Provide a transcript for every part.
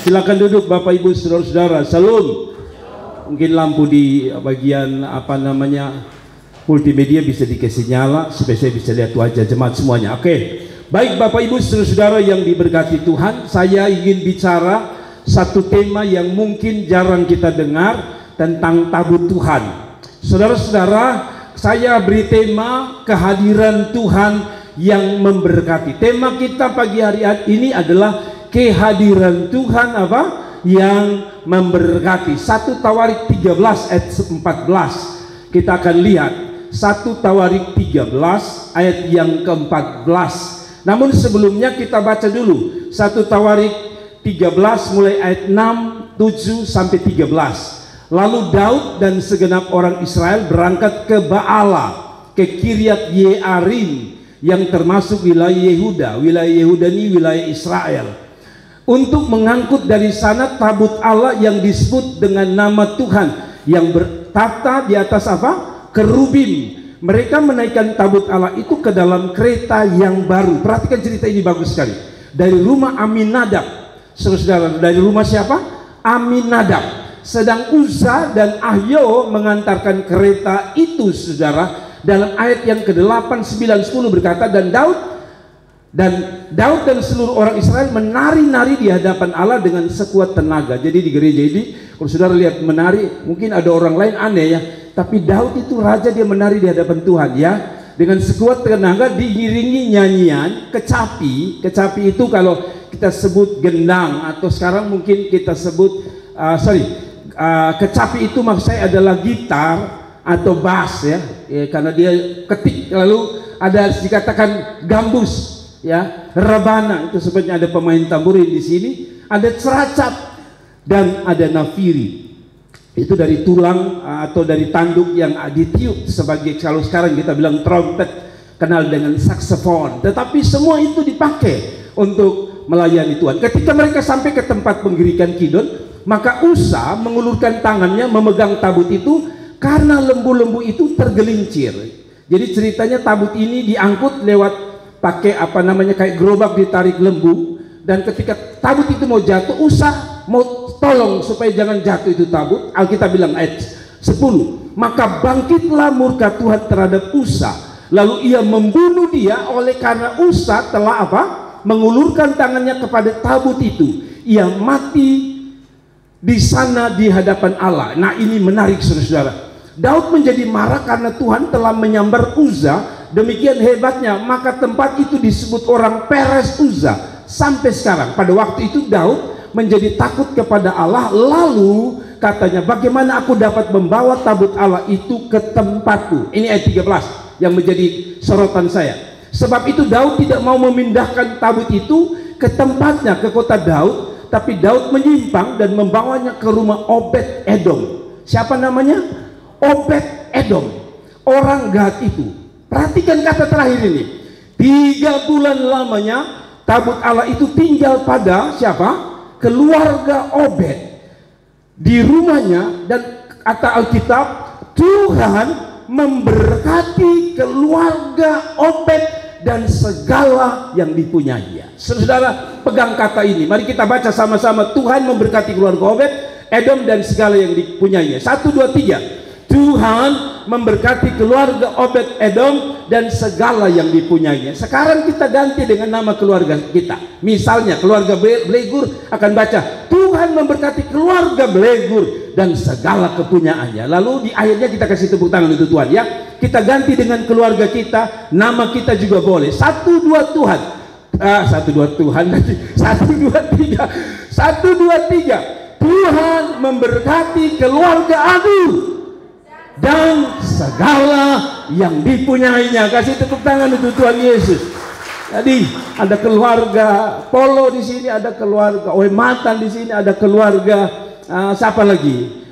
Silakan duduk Bapak Ibu saudara-saudara. Salam. Mungkin lampu di bagian apa namanya multimedia bisa dikasih nyala supaya saya bisa lihat wajah jemaat semuanya. Oke. Baik Bapak Ibu saudara-saudara yang diberkati Tuhan, saya ingin bicara satu tema yang mungkin jarang kita dengar tentang tabut Tuhan. Saudara-saudara, saya beri tema kehadiran Tuhan yang memberkati. Tema kita pagi hari ini adalah kehadiran Tuhan apa? Yang memberkati. 1 Tawarik 13 ayat 14. Kita akan lihat 1 Tawarik 13 ayat yang ke-14. Namun sebelumnya kita baca dulu 1 Tawarik 13 mulai ayat 6, 7 sampai 13. Lalu Daud dan segenap orang Israel berangkat ke Baala, ke Kiryat Yearim yang termasuk wilayah Yehuda. Wilayah Yehuda ini wilayah Israel, untuk mengangkut dari sana tabut Allah yang disebut dengan nama Tuhan yang bertata di atas apa? Kerubim. Mereka menaikkan tabut Allah itu ke dalam kereta yang baru. Perhatikan cerita ini bagus sekali. Dari rumah Aminadab. Saudara-saudara, dari rumah siapa? Aminadab. Sedang Uza dan Ahyo mengantarkan kereta itu, saudara. Dalam ayat yang ke-8, 9, 10 berkata, dan Daud dan seluruh orang Israel menari-nari di hadapan Allah dengan sekuat tenaga. Jadi di gereja ini, kalau saudara lihat menari, mungkin ada orang lain aneh ya, tapi Daud itu raja, dia menari di hadapan Tuhan ya, dengan sekuat tenaga, diiringi nyanyian kecapi. Kecapi itu kalau kita sebut gendang, atau sekarang mungkin kita sebut kecapi itu maksud saya adalah gitar atau bass ya, karena dia ketik, lalu ada dikatakan gambus ya, rebana itu sebetulnya ada pemain tamburin di sini, ada ceracap dan ada nafiri. Itu dari tulang atau dari tanduk yang ditiup sebagai, kalau sekarang kita bilang trompet, kenal dengan saksofon. Tetapi semua itu dipakai untuk melayani Tuhan. Ketika mereka sampai ke tempat penggirikan kidon, maka Usa mengulurkan tangannya memegang tabut itu karena lembu-lembu itu tergelincir. Jadi ceritanya tabut ini diangkut lewat pakai apa namanya kayak gerobak ditarik lembu, dan ketika tabut itu mau jatuh, Usa mau tolong supaya jangan jatuh itu tabut. Alkitab bilang ayat 10, maka bangkitlah murka Tuhan terhadap Usa, lalu ia membunuh dia oleh karena Usa telah apa? Mengulurkan tangannya kepada tabut itu. Ia mati di sana di hadapan Allah. Nah ini menarik saudara-saudara. Daud menjadi marah karena Tuhan telah menyambar Uza demikian hebatnya, maka tempat itu disebut orang Peres Uza sampai sekarang. Pada waktu itu Daud menjadi takut kepada Allah, lalu katanya, bagaimana aku dapat membawa tabut Allah itu ke tempatku? Ini ayat 13 yang menjadi sorotan saya. Sebab itu Daud tidak mau memindahkan tabut itu ke tempatnya, ke kota Daud, tapi Daud menyimpang dan membawanya ke rumah Obed Edom. Siapa namanya? Obed Edom, orang Gad itu. Perhatikan kata terakhir ini, 3 bulan lamanya tabut Allah itu tinggal pada siapa? Keluarga Obed di rumahnya. Dan kata Alkitab, Tuhan memberkati keluarga Obed dan segala yang dipunyainya. Saudara, pegang kata ini, mari kita baca sama-sama. Tuhan memberkati keluarga Obed Edom dan segala yang dipunyainya. 1, 2, 3. Tuhan memberkati keluarga Obed Edom dan segala yang dipunyainya. Sekarang kita ganti dengan nama keluarga kita. Misalnya keluarga Blegur akan baca, Tuhan memberkati keluarga Blegur dan segala kepunyaannya. Lalu di akhirnya kita kasih tepuk tangan untuk Tuhan ya. Kita ganti dengan keluarga kita, nama kita juga boleh. 1, 2 Tuhan. 1, 2 Tuhan nanti. 1, 2, 3. 1, 2, 3. Tuhan memberkati keluarga Adu dan segala yang dipunyainya. Kasih tepuk tangan untuk Tuhan Yesus. Jadi ada keluarga Polo di sini, ada keluarga Matan di sini, ada keluarga siapa lagi?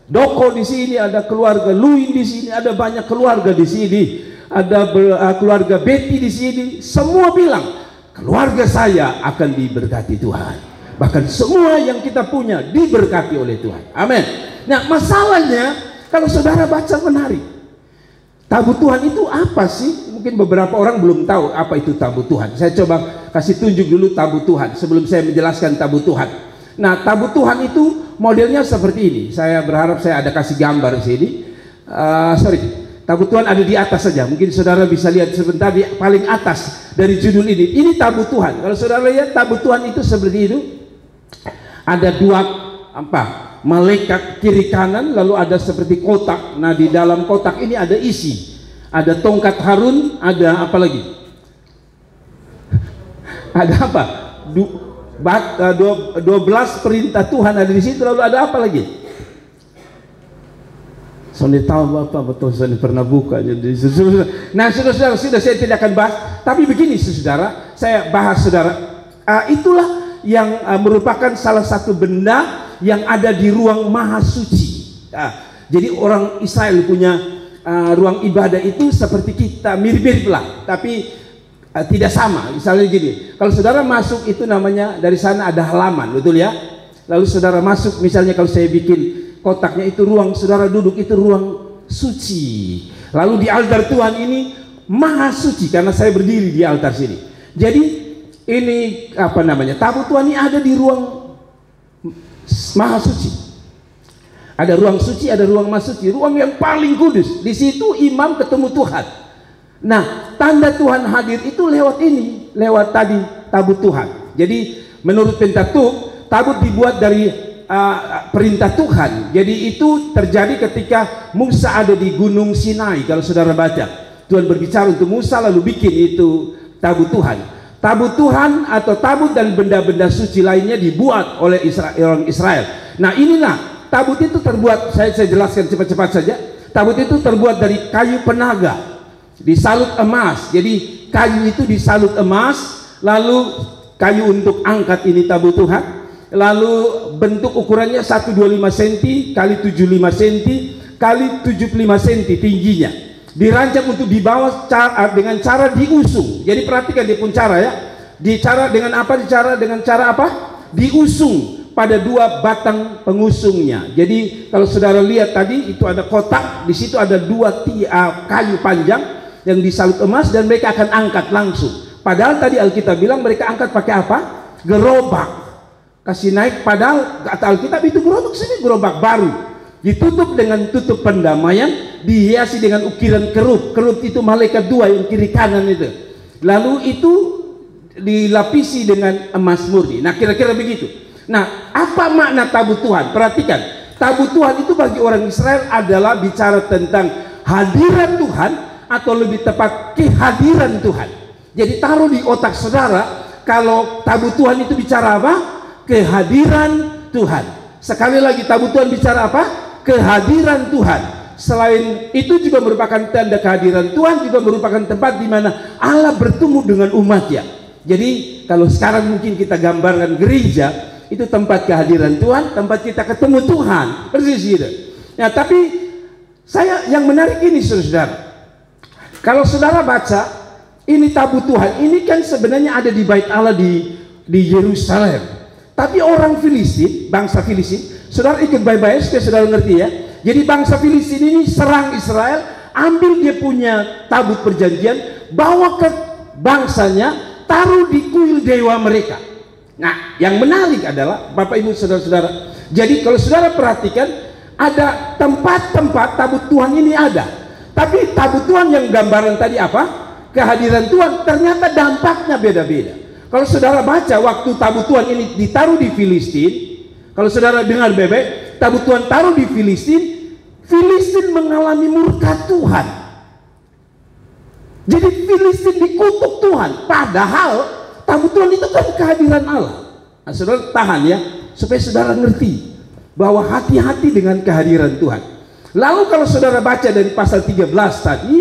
Doko di sini, ada keluarga Luin di sini, ada banyak keluarga di sini. Ada keluarga Betty di sini. Semua bilang keluarga saya akan diberkati Tuhan. Bahkan semua yang kita punya diberkati oleh Tuhan. Amin. Nah masalahnya, kalau saudara baca menarik, tabut Tuhan itu apa sih? Mungkin beberapa orang belum tahu apa itu tabut Tuhan. Saya coba kasih tunjuk dulu tabut Tuhan sebelum saya menjelaskan tabut Tuhan. Nah, tabut Tuhan itu modelnya seperti ini. Saya berharap saya ada kasih gambar di sini. Tabut Tuhan ada di atas saja. Mungkin saudara bisa lihat sebentar di paling atas dari judul ini. Ini tabut Tuhan. Kalau saudara lihat tabut Tuhan itu seperti itu. Ada dua malaikat kiri kanan, lalu ada seperti kotak. Nah, di dalam kotak ini ada isi. Ada tongkat Harun, ada apa lagi? Ada apa? 12 perintah Tuhan ada di situ. Lalu ada apa lagi? Soalnya tahu Bapak, betul saya pernah buka. Jadi, nah, saudara, sudah saya tidak akan bahas. Tapi begini, saudara, saya bahas, saudara. Itulah yang merupakan salah satu benda yang ada di ruang maha suci. Jadi orang Israel punya ruang ibadah itu seperti kita, mirip-mirip lah, tapi tidak sama. Misalnya gini, kalau saudara masuk itu namanya dari sana ada halaman, betul ya? Lalu saudara masuk, misalnya kalau saya bikin kotaknya itu ruang saudara duduk itu ruang suci. Lalu di altar Tuhan ini maha suci karena saya berdiri di altar sini. Jadi ini apa namanya? Tabut Tuhan ini ada di ruang maha suci. Ada ruang suci, ada ruang maha suci, ruang yang paling kudus. Di situ imam ketemu Tuhan. Nah, tanda Tuhan hadir itu lewat ini, lewat tadi tabut Tuhan. Jadi menurut Pentateuch, tabut dibuat dari perintah Tuhan. Jadi itu terjadi ketika Musa ada di Gunung Sinai. Kalau saudara baca, Tuhan berbicara untuk Musa lalu bikin itu tabut Tuhan. Tabut Tuhan atau tabut dan benda-benda suci lainnya dibuat oleh orang Israel. Nah, inilah tabut itu terbuat, saya jelaskan cepat-cepat saja. Tabut itu terbuat dari kayu penaga, disalut emas. Jadi kayu itu disalut emas, lalu kayu untuk angkat ini tabut Tuhan. Lalu bentuk ukurannya 125 cm kali 75 cm kali 75 cm tingginya. Dirancang untuk dibawa dengan cara diusung. Jadi perhatikan dia pun cara ya. Dengan cara apa? Diusung pada dua batang pengusungnya. Jadi kalau saudara lihat tadi itu ada kotak, di situ ada dua kayu panjang yang disalut emas dan mereka akan angkat langsung. Padahal tadi Alkitab bilang mereka angkat pakai apa? Gerobak. Kasih naik, padahal kata Alkitab itu gerobak sini gerobak baru. Ditutup dengan tutup pendamaian, dihiasi dengan ukiran kerub. Kerub itu malaikat dua yang kiri kanan itu. Lalu itu dilapisi dengan emas murni. Nah, kira-kira begitu. Nah, apa makna tabut Tuhan? Perhatikan, tabut Tuhan itu bagi orang Israel adalah bicara tentang hadirat Tuhan, atau lebih tepat kehadiran Tuhan. Jadi taruh di otak saudara, kalau tabut Tuhan itu bicara apa? Kehadiran Tuhan. Sekali lagi, tabut Tuhan bicara apa? Kehadiran Tuhan. Selain itu juga merupakan tanda kehadiran Tuhan, juga merupakan tempat di mana Allah bertemu dengan umatnya. Jadi kalau sekarang mungkin kita gambarkan gereja itu tempat kehadiran Tuhan, tempat kita ketemu Tuhan, persis gitu. Nah, tapi yang menarik ini saudara, kalau saudara baca ini tabut Tuhan, ini kan sebenarnya ada di bait Allah di Yerusalem. Tapi orang Filistin, bangsa Filistin, saudara ikut baik-baik supaya saudara ngerti ya. Jadi bangsa Filistin ini serang Israel, ambil dia punya tabut perjanjian, bawa ke bangsanya, taruh di kuil dewa mereka. Nah, yang menarik adalah Bapak Ibu saudara-saudara, jadi kalau saudara perhatikan, ada tempat-tempat tabut Tuhan ini ada. Tapi tabut Tuhan yang gambaran tadi apa? Kehadiran Tuhan, ternyata dampaknya beda-beda. Kalau saudara baca waktu tabut Tuhan ini ditaruh di Filistin, kalau saudara dengar bebek, tabut Tuhan taruh di Filistin, Filistin mengalami murka Tuhan. Jadi Filistin dikutuk Tuhan, padahal tabut Tuhan itu kan kehadiran Allah. Nah, saudara tahan ya, supaya saudara ngerti bahwa hati-hati dengan kehadiran Tuhan. Lalu kalau saudara baca dari pasal 13 tadi,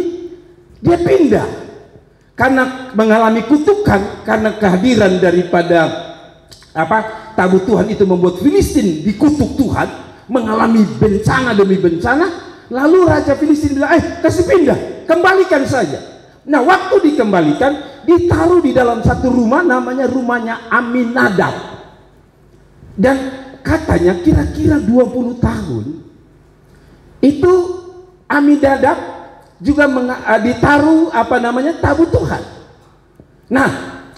dia pindah. Karena mengalami kutukan, karena kehadiran daripada tabut Tuhan itu membuat Filistin dikutuk Tuhan, mengalami bencana demi bencana. Lalu Raja Filistin bilang, kasih pindah, kembalikan saja. Nah, waktu dikembalikan, ditaruh di dalam satu rumah, namanya rumahnya Aminadab. Dan katanya kira-kira 20 tahun itu Aminadab juga ditaruh tabut Tuhan. Nah,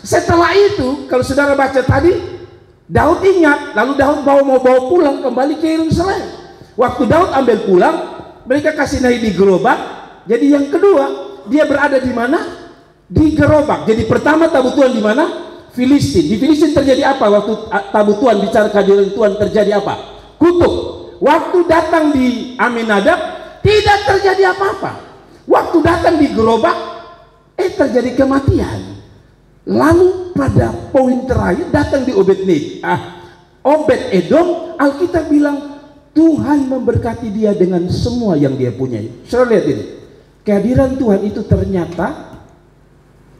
setelah itu kalau saudara baca tadi, Daud ingat, lalu Daud mau bawa pulang kembali ke Yerusalem. Waktu Daud ambil pulang, mereka kasih naik di gerobak. Jadi yang kedua, dia berada di mana? Di gerobak. Jadi pertama tabut Tuhan di mana? Filistin. Di Filistin terjadi apa? Waktu tabut Tuhan bicara kehadiran Tuhan terjadi apa? Kutuk. Waktu datang di Aminadab tidak terjadi apa-apa. Waktu datang di gerobak terjadi kematian. Lalu pada poin terakhir datang di Obed Edom, Alkitab bilang Tuhan memberkati dia dengan semua yang dia punyai. Saudara lihat ini, kehadiran Tuhan itu ternyata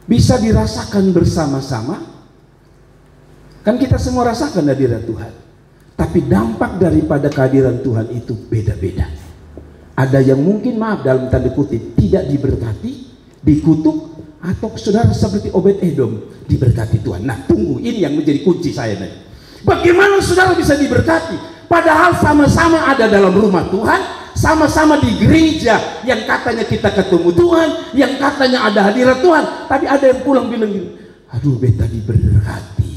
bisa dirasakan bersama-sama. Kan kita semua rasakan kehadiran Tuhan, tapi dampak daripada kehadiran Tuhan itu beda-beda. Ada yang mungkin, maaf dalam tanda kutip, tidak diberkati, dikutuk, atau saudara seperti Obed Edom diberkati Tuhan. Nah, tunggu, ini yang menjadi kunci saya nih. Bagaimana saudara bisa diberkati? Padahal sama-sama ada dalam rumah Tuhan, sama-sama di gereja yang katanya kita ketemu Tuhan, yang katanya ada hadirat Tuhan, tapi ada yang pulang bilang gini, aduh beta diberkati,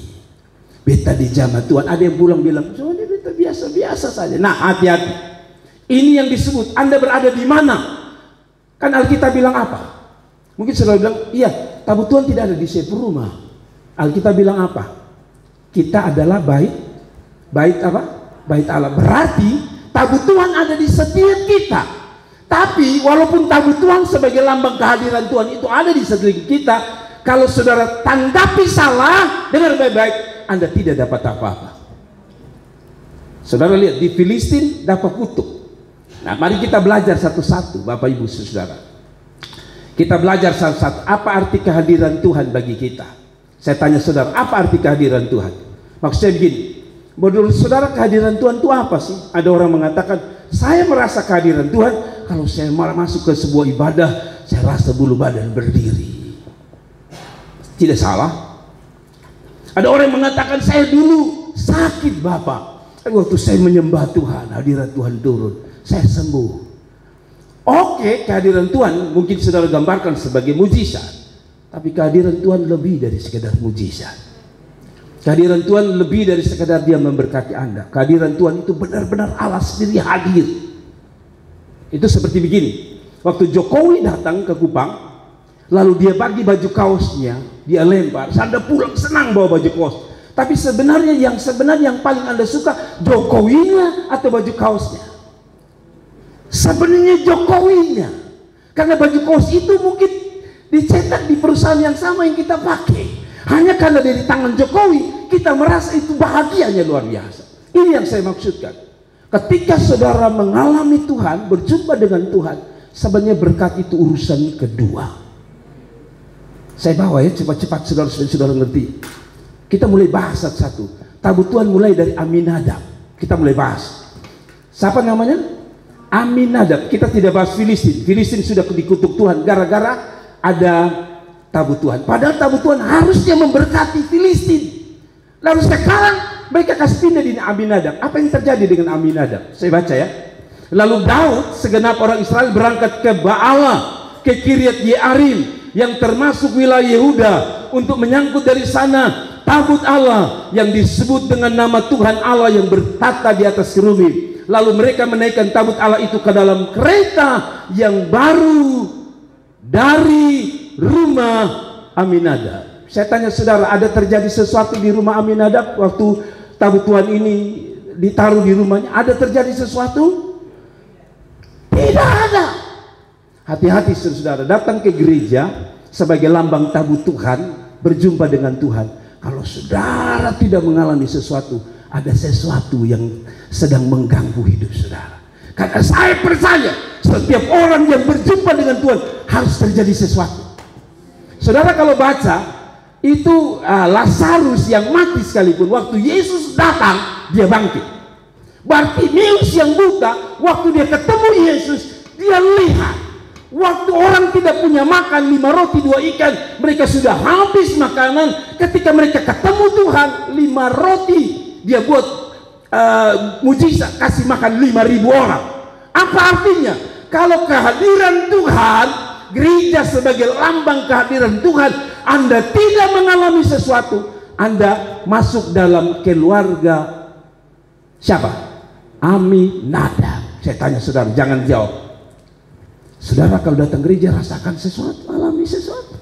beta dijamah Tuhan. Ada yang pulang bilang, soalnya beta biasa-biasa saja. Nah, hati-hati. Ini yang disebut Anda berada di mana? Kan Alkitab bilang apa? Mungkin saudara bilang, iya, tabut Tuhan tidak ada di setiap rumah. Alkitab bilang apa? Kita adalah bait apa? Bait Allah. Berarti tabut Tuhan ada di setiap kita. Tapi walaupun tabut Tuhan sebagai lambang kehadiran Tuhan itu ada di setiap kita, kalau saudara tanggapi salah, dengar baik-baik, Anda tidak dapat apa-apa. Saudara lihat di Filistin dapat kutuk. Nah, mari kita belajar satu-satu, Bapak Ibu Saudara. Kita belajar satu-satu apa arti kehadiran Tuhan bagi kita. Saya tanya saudara, apa arti kehadiran Tuhan? Maksudnya begini, menurut saudara kehadiran Tuhan itu apa sih? Ada orang mengatakan, saya merasa kehadiran Tuhan kalau saya masuk ke sebuah ibadah, saya rasa bulu badan berdiri. Tidak salah. Ada orang yang mengatakan, saya dulu sakit Bapak, waktu saya menyembah Tuhan, hadirat Tuhan turun, saya sembuh. Oke, kehadiran Tuhan mungkin saudara gambarkan sebagai mujizat, tapi kehadiran Tuhan lebih dari sekedar mujizat. Kehadiran Tuhan lebih dari sekedar dia memberkati Anda. Kehadiran Tuhan itu benar-benar Allah sendiri hadir. Itu seperti begini, waktu Jokowi datang ke Kupang, lalu dia bagi baju kaosnya, dia lempar, Anda pulang senang bawa baju kaos. Tapi sebenarnya yang paling Anda suka, Jokowinya atau baju kaosnya? Sebenarnya Jokowinya, karena baju kaos itu mungkin dicetak di perusahaan yang sama yang kita pakai. Hanya karena dari tangan Jokowi kita merasa itu bahagianya luar biasa. Ini yang saya maksudkan. Ketika saudara mengalami Tuhan, berjumpa dengan Tuhan, sebenarnya berkat itu urusan kedua. Saya bawa ya cepat-cepat saudara ngerti. Kita mulai bahas satu-satu. Tabut Tuhan mulai dari Aminadab. Kita mulai bahas. Siapa namanya? Aminadab. Kita tidak bahas Filistin. Filistin sudah dikutuk Tuhan gara-gara ada tabut Tuhan. Padahal tabut Tuhan harusnya memberkati Filistin. Lalu sekarang mereka kasih pindah di Aminadab. Apa yang terjadi dengan Aminadab? Saya baca ya. Lalu Daud segenap orang Israel berangkat ke Baala, ke Kiryat Yearim yang termasuk wilayah Yehuda untuk menyangkut dari sana tabut Allah yang disebut dengan nama Tuhan Allah yang bertata di atas kerubi. Lalu mereka menaikkan tabut Allah itu ke dalam kereta yang baru dari rumah Aminadab. Saya tanya saudara, ada terjadi sesuatu di rumah Aminadab waktu tabut Tuhan ini ditaruh di rumahnya? Ada terjadi sesuatu? Tidak ada. Hati-hati saudara, datang ke gereja sebagai lambang tabut Tuhan, berjumpa dengan Tuhan. Kalau saudara tidak mengalami sesuatu, ada sesuatu yang sedang mengganggu hidup saudara. Karena saya percaya setiap orang yang berjumpa dengan Tuhan harus terjadi sesuatu. Saudara kalau baca itu Lazarus yang mati sekalipun, waktu Yesus datang dia bangkit. Bartimeus yang buta, waktu dia ketemu Yesus dia lihat. Waktu orang tidak punya makan, 5 roti 2 ikan, mereka sudah habis makanan. Ketika mereka ketemu Tuhan, 5 roti dia buat mujizat, kasih makan 5.000 orang. Apa artinya? Kalau kehadiran Tuhan, gereja sebagai lambang kehadiran Tuhan, Anda tidak mengalami sesuatu, Anda masuk dalam keluarga siapa? Aminadab. Saya tanya saudara, jangan jawab. Saudara kalau datang gereja rasakan sesuatu, alami sesuatu.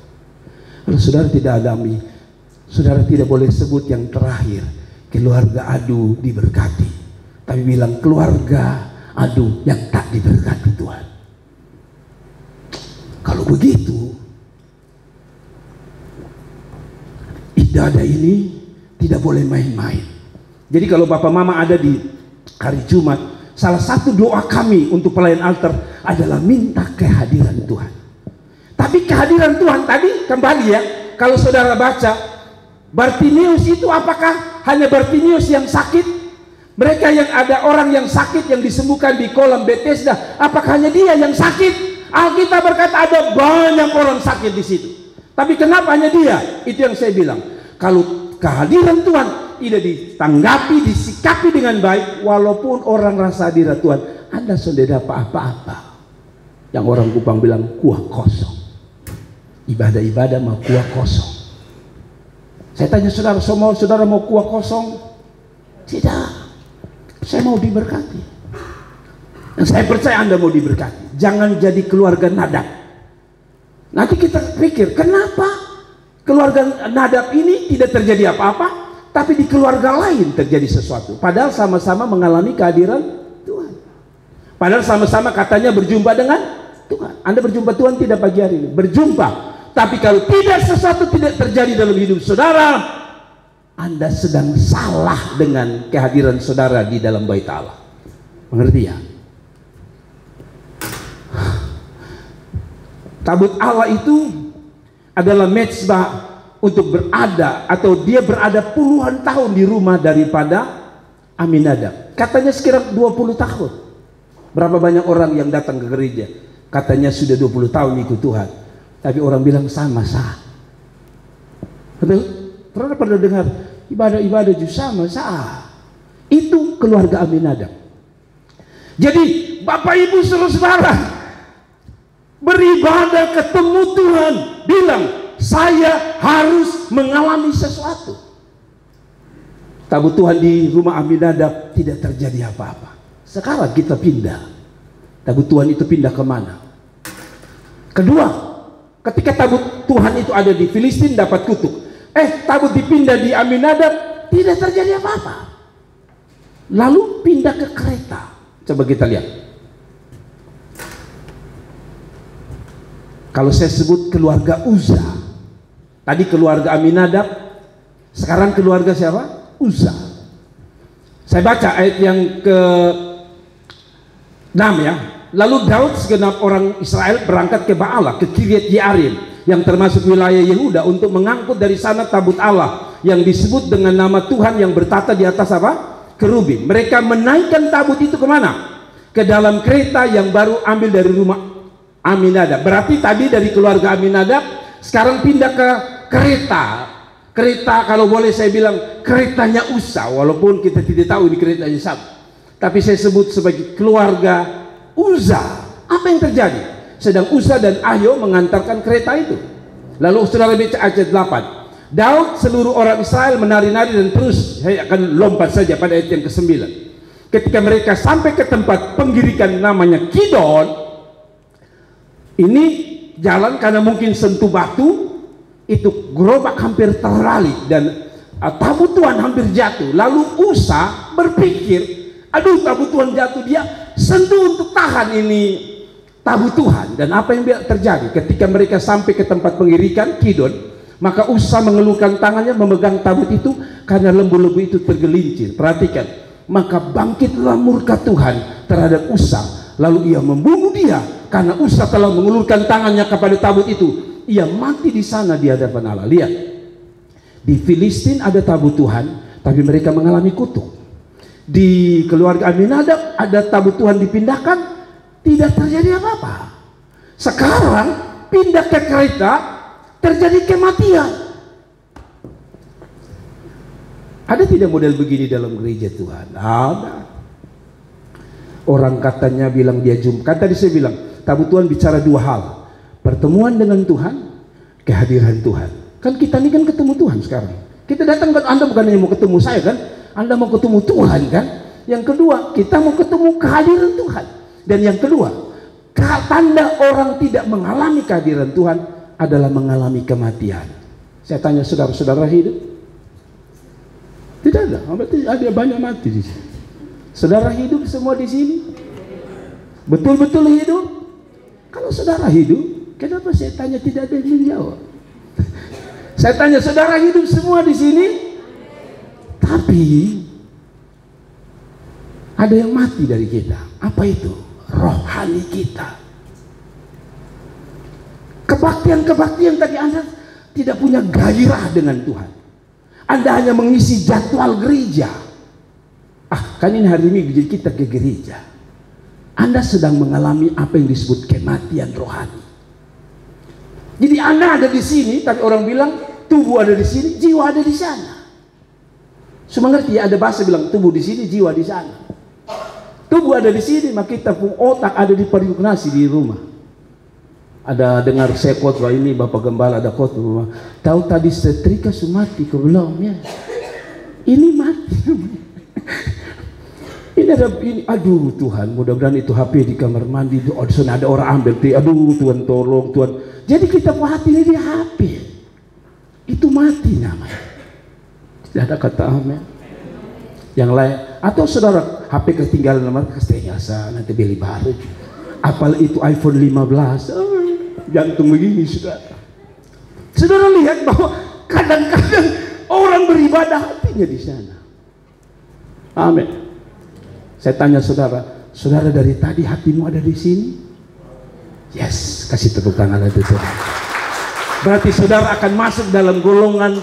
Kalau saudara tidak alami, saudara tidak boleh sebut yang terakhir, keluarga Adu diberkati, tapi bilang keluarga Adu yang tak diberkati Tuhan. Kalau begitu, ibadah ini tidak boleh main-main. Jadi kalau Bapak Mama ada di hari Jumat, salah satu doa kami untuk pelayan altar adalah minta kehadiran Tuhan. Tapi kehadiran Tuhan tadi kembali ya, kalau saudara baca Bartimius itu, apakah hanya Bartimius yang sakit? Mereka yang ada orang yang sakit yang disembuhkan di kolam Bethesda, apakah hanya dia yang sakit? Alkitab berkata ada banyak orang sakit di situ. Tapi kenapa hanya dia? Itu yang saya bilang. Kalau kehadiran Tuhan tidak ditanggapi, disikapi dengan baik, walaupun orang rasa hadirat Tuhan, Anda sudah dapat apa-apa. Yang orang Kupang bilang kuah kosong. Ibadah-ibadah mau kuah kosong. Saya tanya saudara, semua saudara mau kuah kosong? Tidak. Saya mau diberkati. Dan saya percaya Anda mau diberkati. Jangan jadi keluarga Nadab. Nanti kita pikir, kenapa keluarga Nadab ini tidak terjadi apa-apa, tapi di keluarga lain terjadi sesuatu. Padahal sama-sama mengalami kehadiran Tuhan. Padahal sama-sama katanya berjumpa dengan Tuhan. Anda berjumpa Tuhan tidak pagi hari ini? Berjumpa. Tapi kalau tidak, sesuatu tidak terjadi dalam hidup saudara, Anda sedang salah dengan kehadiran saudara di dalam bait Allah. Mengerti ya? Tabut Allah itu adalah mezbah untuk berada, atau dia berada puluhan tahun di rumah daripada Aminadab. Katanya sekitar 20 tahun. Berapa banyak orang yang datang ke gereja katanya sudah 20 tahun ikut Tuhan, tapi orang bilang sama sah. Pernah dengar ibadah-ibadah juga sama sah. Itu keluarga Aminadab. Jadi Bapak Ibu saudara beribadah ketemu Tuhan, bilang saya harus mengalami sesuatu. Tabut Tuhan di rumah Aminadab tidak terjadi apa-apa. Sekarang kita pindah. Tabut Tuhan itu pindah kemana? Kedua, ketika tabut Tuhan itu ada di Filistin dapat kutuk. Tabut dipindah di Aminadab, tidak terjadi apa-apa. Lalu pindah ke Kreta. Coba kita lihat. Kalau saya sebut keluarga Uza, tadi keluarga Aminadab, sekarang keluarga siapa? Uza. Saya baca ayat yang ke-6 ya. Lalu Daud segenap orang Israel berangkat ke Baalah, ke Kiryat Yearim, yang termasuk wilayah Yehuda, untuk mengangkut dari sana tabut Allah yang disebut dengan nama Tuhan yang bertata di atas apa? Kerubim. Mereka menaikkan tabut itu kemana? Ke dalam kereta yang baru ambil dari rumah Aminadab. Berarti tadi dari keluarga Aminadab sekarang pindah ke kereta. Kereta, kalau boleh saya bilang keretanya Uza, walaupun kita tidak tahu ini keretanya siapa. Tapi saya sebut sebagai keluarga Uza. Apa yang terjadi? Sedang Uza dan Ahyo mengantarkan kereta itu. Lalu saudara baca ayat 8. Daud, seluruh orang Israel menari-nari, dan terus saya akan lompat saja pada ayat yang ke-9. Ketika mereka sampai ke tempat penggirikan namanya Kidon, ini jalan karena mungkin sentuh batu, itu gerobak hampir terbalik dan tabut Tuhan hampir jatuh. Lalu Uza berpikir, aduh tabut Tuhan jatuh, dia sentuh untuk tahan ini tabut Tuhan. Dan apa yang terjadi ketika mereka sampai ke tempat pengirikan Kidon, maka Uza mengeluhkan tangannya memegang tabut itu karena lembu-lembu itu tergelincir. Perhatikan, maka bangkitlah murka Tuhan terhadap Uza, lalu ia membunuh dia karena Uza telah mengulurkan tangannya kepada tabut itu. Ia mati di sana di hadapan Allah. Lihat, di Filistin ada tabut Tuhan, tapi mereka mengalami kutuk. Di keluarga Aminadab ada tabut Tuhan dipindahkan, tidak terjadi apa-apa. Sekarang pindah ke kereta, terjadi kematian. Ada tidak model begini dalam gereja Tuhan? Ada. Orang katanya bilang dia jumpa. Kan tadi saya bilang, tabut Tuhan bicara dua hal. Pertemuan dengan Tuhan, kehadiran Tuhan. Kan kita ini kan ketemu Tuhan sekarang. Kita datang kan, Anda bukan hanya mau ketemu saya kan, Anda mau ketemu Tuhan kan. Yang kedua, kita mau ketemu kehadiran Tuhan. Dan yang kedua, tanda orang tidak mengalami kehadiran Tuhan adalah mengalami kematian. Saya tanya saudara-saudara hidup? Tidak ada. Berarti ada banyak mati di sini. Saudara hidup semua di sini? Betul-betul hidup? Kalau saudara hidup, kenapa saya tanya tidak ada yang menjawab? Saya tanya saudara hidup semua di sini? Tapi ada yang mati dari kita. Apa itu? Rohani kita. Kebaktian-kebaktian tadi Anda tidak punya gairah dengan Tuhan. Anda hanya mengisi jadwal gereja. Kan ini hari Minggu jadi kita ke gereja. Anda sedang mengalami apa yang disebut kematian rohani. Jadi Anda ada di sini, tapi orang bilang tubuh ada di sini, jiwa ada di sana. Semua ngerti ya? Ada bahasa bilang tubuh di sini, jiwa di sana. Tubuh ada di sini, maka kita pun otak ada di paripurnasi di rumah. Ada dengar saya khotbah ini, Bapak Gembala ada khotbah. Tahu tadi setrika mati ke belum ya? Ini mati. Ini ada ini, aduh Tuhan, mudah-mudahan itu HP di kamar mandi, ada orang ambil, aduh Tuhan tolong Tuhan. Jadi kita buat hati ini di HP, itu mati namanya. Tidak ada kata amin. Yang lain, atau saudara HP ketinggalan nomor, ketinggalan nanti beli baru. Apal itu iPhone 15, jantung begini saudara. Saudara lihat bahwa kadang-kadang orang beribadah hatinya di sana. Amin. Saya tanya saudara, saudara dari tadi hatimu ada di sini? Yes, kasih tepuk tangan itu saudara. Berarti saudara akan masuk dalam golongan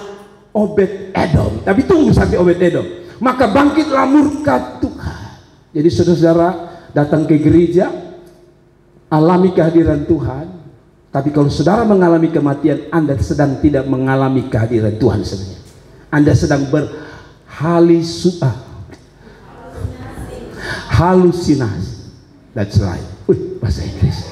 Obed Edom. Tapi tunggu sampai Obed Edom. Maka bangkitlah murka Tuhan. Jadi saudara datang ke gereja, alami kehadiran Tuhan. Tapi kalau saudara mengalami kematian, Anda sedang tidak mengalami kehadiran Tuhan sebenarnya. Anda sedang halusinasi. That's right. Bahasa Inggris.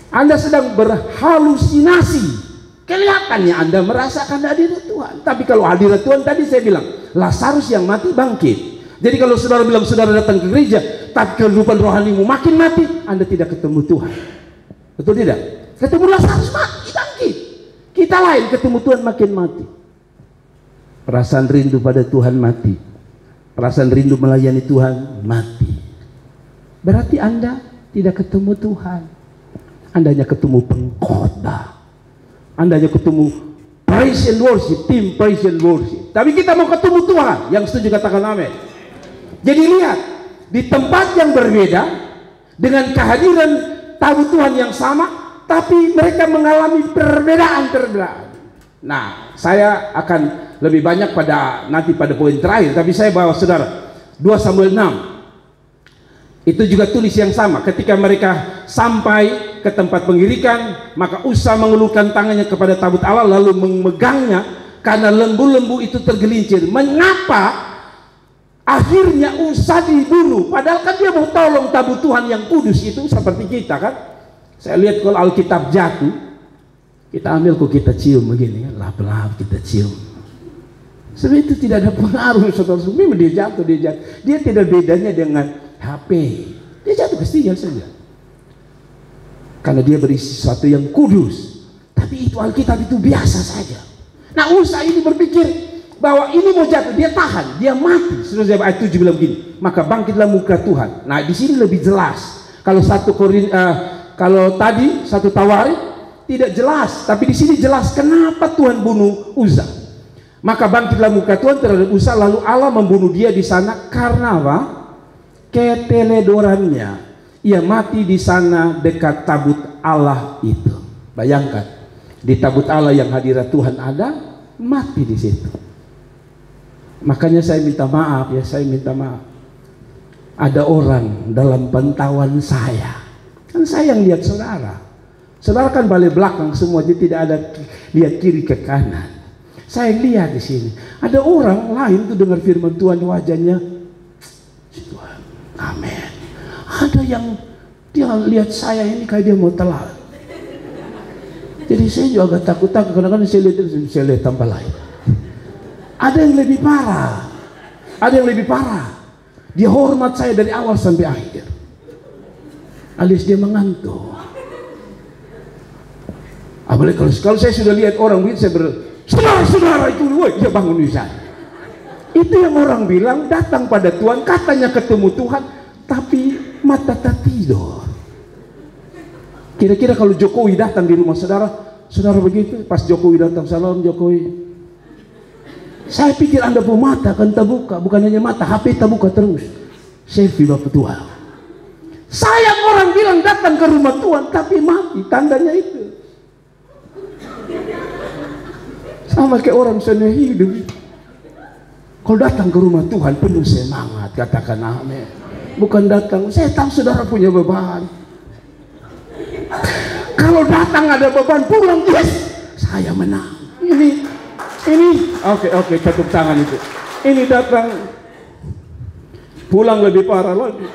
Anda sedang berhalusinasi. Kelihatannya Anda merasakan hadirat Tuhan. Tapi kalau hadirat Tuhan tadi saya bilang, Lazarus yang mati bangkit. Jadi kalau saudara bilang saudara datang ke gereja, tapi kehidupan rohanimu makin mati, Anda tidak ketemu Tuhan. Betul tidak? Ketemu Lazarus mati bangkit. Kita lain ketemu Tuhan makin mati. Perasaan rindu pada Tuhan mati. Perasaan rindu melayani Tuhan mati. Berarti Anda tidak ketemu Tuhan. Anda hanya ketemu pengkhotbah. Anda hanya ketemu praise and worship, tim praise and worship. Tapi kita mau ketemu Tuhan. Yang setuju katakan amin. Jadi lihat, di tempat yang berbeda, dengan kehadiran tabut Tuhan yang sama, tapi mereka mengalami perbedaan-perbedaan. Nah, saya akan lebih banyak nanti pada poin terakhir, tapi saya bawa saudara 2 Samuel 6. Itu juga tulis yang sama. Ketika mereka sampai ke tempat pengirikan, maka Usa mengulurkan tangannya kepada tabut Allah lalu memegangnya karena lembu-lembu itu tergelincir. Mengapa akhirnya Usa dibunuh? Padahal kan dia mau tolong tabut Tuhan yang kudus itu, seperti kita kan. Saya lihat kalau Alkitab jatuh, kita ambil kok kita cium begini kan, lap-lap kita cium. Sebenarnya itu tidak ada pengaruh saudara. Memang dia jatuh. Dia tidak bedanya dengan HP. Dia jatuh ketinggal saja. Karena dia berisi sesuatu yang kudus. Tapi itu Alkitab itu biasa saja. Nah Usa ini berpikir bahwa ini mau jatuh, dia tahan, dia mati. Seterusnya ayat 7 bilang begini, maka bangkitlah muka Tuhan. Nah di sini lebih jelas. Kalau kalau tadi 1 Tawarik tidak jelas, tapi di sini jelas kenapa Tuhan bunuh Uza. Maka bangkitlah muka Tuhan terhadap Uza, lalu Allah membunuh dia di sana karena apa? Keteledorannya. Ia mati di sana dekat tabut Allah itu. Bayangkan, di tabut Allah yang hadirat Tuhan ada, mati di situ. Makanya saya minta maaf ya, saya minta maaf. Ada orang dalam pantauan saya, kan saya yang lihat saudara. Saudara kan balik belakang semua, jadi tidak ada lihat kiri ke kanan. Saya lihat di sini, ada orang lain tuh dengar firman Tuhan, wajahnya Tuhan, amin. Ada yang dia lihat saya ini kayak dia mau telan. Jadi saya juga agak takut-takut, kadang-kadang saya lihat tambah lain. Ada yang lebih parah. Ada yang lebih parah. Dia hormat saya dari awal sampai akhir. Alias dia mengantuk. Apalagi kalau saya sudah lihat orang begitu, saya saudara itu, woi, dia bangun misalnya. Itu yang orang bilang datang pada Tuhan, katanya ketemu Tuhan, tapi mata tak tidur. Kira-kira kalau Jokowi datang di rumah saudara, saudara begitu, pas Jokowi datang, salam Jokowi. Saya pikir Anda mata akan terbuka, bukan hanya mata, HP terbuka terus. Selfie Bapak Tuhan. Sayang orang bilang datang ke rumah Tuhan, tapi mati, tandanya itu. Sama kayak orang sana hidup. Kalau datang ke rumah Tuhan penuh semangat, katakan amin. Bukan datang, saya tahu saudara punya beban. Kalau datang ada beban, pulang, yes, saya menang. Ini, oke, tepuk tangan itu. Ini datang, pulang lebih parah lagi.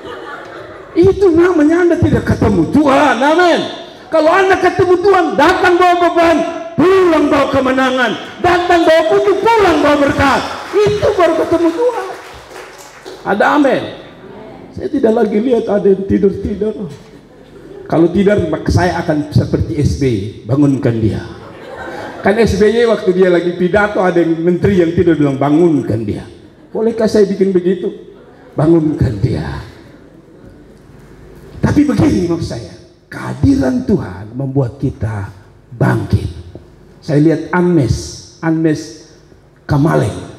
Itu namanya Anda tidak ketemu Tuhan, amin. Kalau Anda ketemu Tuhan, datang bawa beban, pulang bawa kemenangan, datang bawa kutuk, pulang bawa berkat. Itu baru ketemu Tuhan. Ada amin. Saya tidak lagi lihat ada yang tidur. Kalau tidur, maka saya akan seperti SBY, bangunkan dia. Kan SBY waktu dia lagi pidato, ada yang menteri yang tidur bilang bangunkan dia. Bolehkah saya bikin begitu? Bangunkan dia. Tapi begini maksud saya, kehadiran Tuhan membuat kita bangkit. Saya lihat Anmes Kamaleng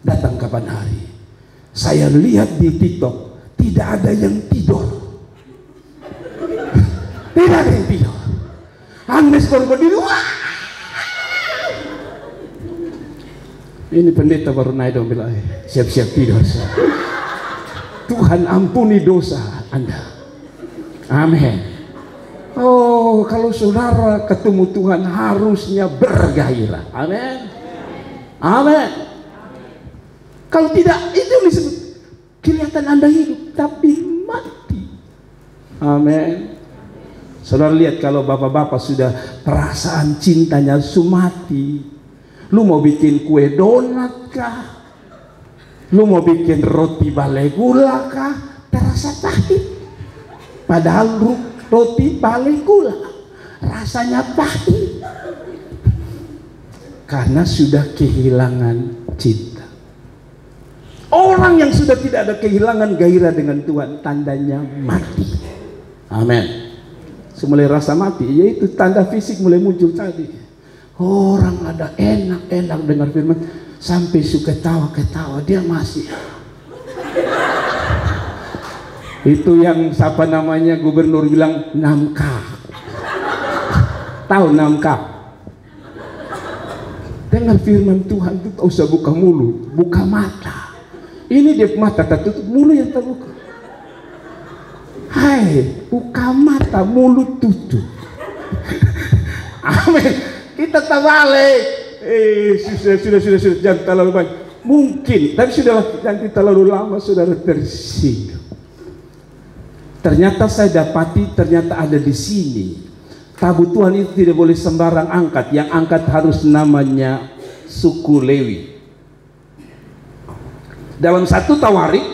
datang kapan hari. Saya lihat di TikTok tidak ada yang tidur. Tidak ada yang tidur. Anmes baru berdiri. Wah! Ini pendeta baru naik dong bilang, siap-siap tidur. Tuhan ampuni dosa Anda. Amin. Oh, kalau saudara ketemu Tuhan harusnya bergairah. Amin. Amin. Kalau tidak, itu disebut kelihatan Anda hidup tapi mati. Amin. Saudara lihat kalau bapak-bapak sudah perasaan cintanya sumati. Lu mau bikin kue donat kah? Lu mau bikin roti balai gula kah? Terasa pahit. Padahal roti balai gula rasanya pahit. Karena sudah kehilangan cinta. Orang yang sudah tidak ada kehilangan gairah dengan Tuhan, tandanya mati. Amin. Mulai rasa mati, yaitu tanda fisik mulai muncul tadi. Orang ada enak-enak dengar firman, sampai suka ketawa-ketawa, dia masih. Itu yang siapa namanya gubernur bilang namkah. Tahu namkah? Dengar firman Tuhan itu tak usah buka mulut, buka mata. Ini dia mata tertutup, mulut yang terbuka. Hai, buka mata, mulut tutup. Amin. Kita terbalik. Sudah, jangan terlalu banyak. Mungkin, tapi sudahlah, nanti terlalu lama saudara tersinggung. Ternyata saya dapati, ternyata ada di sini. Tabut Tuhan itu tidak boleh sembarang angkat. Yang angkat harus namanya suku Lewi. Dalam 1 Tawarik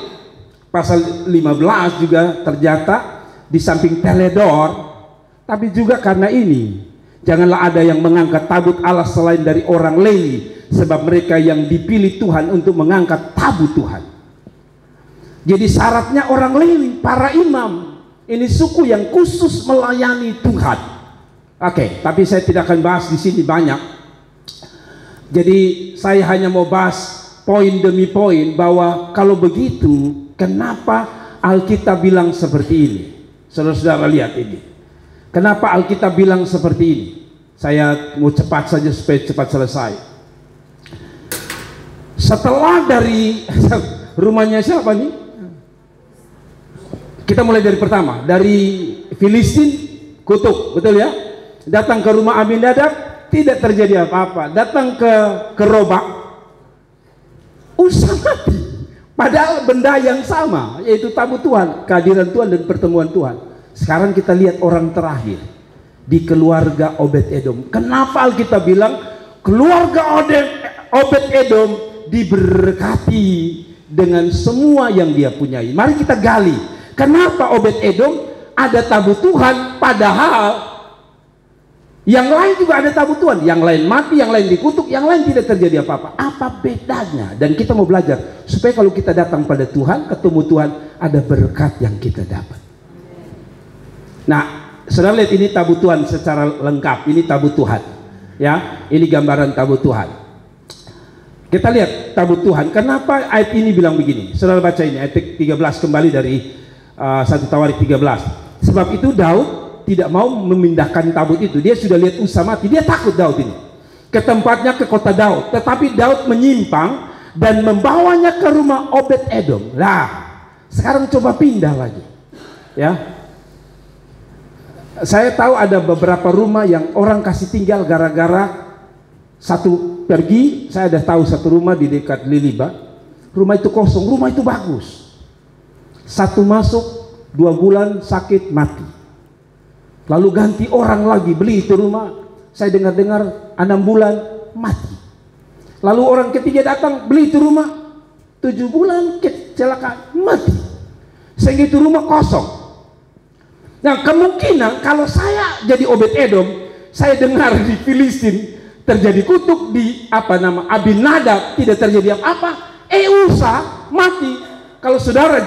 pasal 15 juga ternyata di samping teledor, tapi juga karena ini. Janganlah ada yang mengangkat tabut Allah selain dari orang Lewi, sebab mereka yang dipilih Tuhan untuk mengangkat tabut Tuhan. Jadi syaratnya orang Lewi, para imam. Ini suku yang khusus melayani Tuhan. Oke, tapi saya tidak akan bahas di sini banyak. Jadi saya hanya mau bahas poin demi poin bahwa kalau begitu, kenapa Alkitab bilang seperti ini? Saudara-saudara lihat ini. Kenapa Alkitab bilang seperti ini? Saya mau cepat saja supaya cepat selesai. Setelah dari rumahnya siapa nih? Kita mulai dari pertama. Dari Filistin kutuk, betul ya? Datang ke rumah Aminadab, tidak terjadi apa-apa. Datang ke Robak, Usa mati. Padahal benda yang sama, yaitu tabut Tuhan, kehadiran Tuhan dan pertemuan Tuhan. Sekarang kita lihat orang terakhir di keluarga Obed-Edom. Kenapa Alkitab bilang keluarga Obed-Edom diberkati dengan semua yang dia punyai? Mari kita gali. Kenapa Obed-Edom ada tabut Tuhan, padahal yang lain juga ada tabut Tuhan, yang lain mati, yang lain dikutuk, yang lain tidak terjadi apa-apa. Apa bedanya? Dan kita mau belajar supaya kalau kita datang pada Tuhan, ketemu Tuhan, ada berkat yang kita dapat. Nah, saudara lihat ini tabut Tuhan secara lengkap. Ini tabut Tuhan, ya. Ini gambaran tabut Tuhan. Kita lihat tabut Tuhan. Kenapa ayat ini bilang begini? Saudara baca ini ayat 13 kembali dari 1 Tawarik 13. Sebab itu Daud tidak mau memindahkan tabut itu. Dia sudah lihat Usa mati. Dia takut Daud ini ke tempatnya, ke kota Daud. Tetapi Daud menyimpang dan membawanya ke rumah Obed-Edom. Lah, sekarang coba pindah lagi, ya. Saya tahu ada beberapa rumah yang orang kasih tinggal gara-gara satu pergi. Saya ada tahu satu rumah di dekat Liliba. Rumah itu kosong, rumah itu bagus. Satu masuk, 2 bulan sakit mati. Lalu ganti orang lagi beli itu rumah. Saya dengar-dengar 6 bulan mati. Lalu orang ketiga datang beli itu rumah, 7 bulan kecelakaan mati. Sehingga itu rumah kosong. Nah, kemungkinan kalau saya jadi Obed-Edom, saya dengar di Filistin terjadi kutuk, di Abinadab tidak terjadi apa-apa, Usa mati. Kalau saudara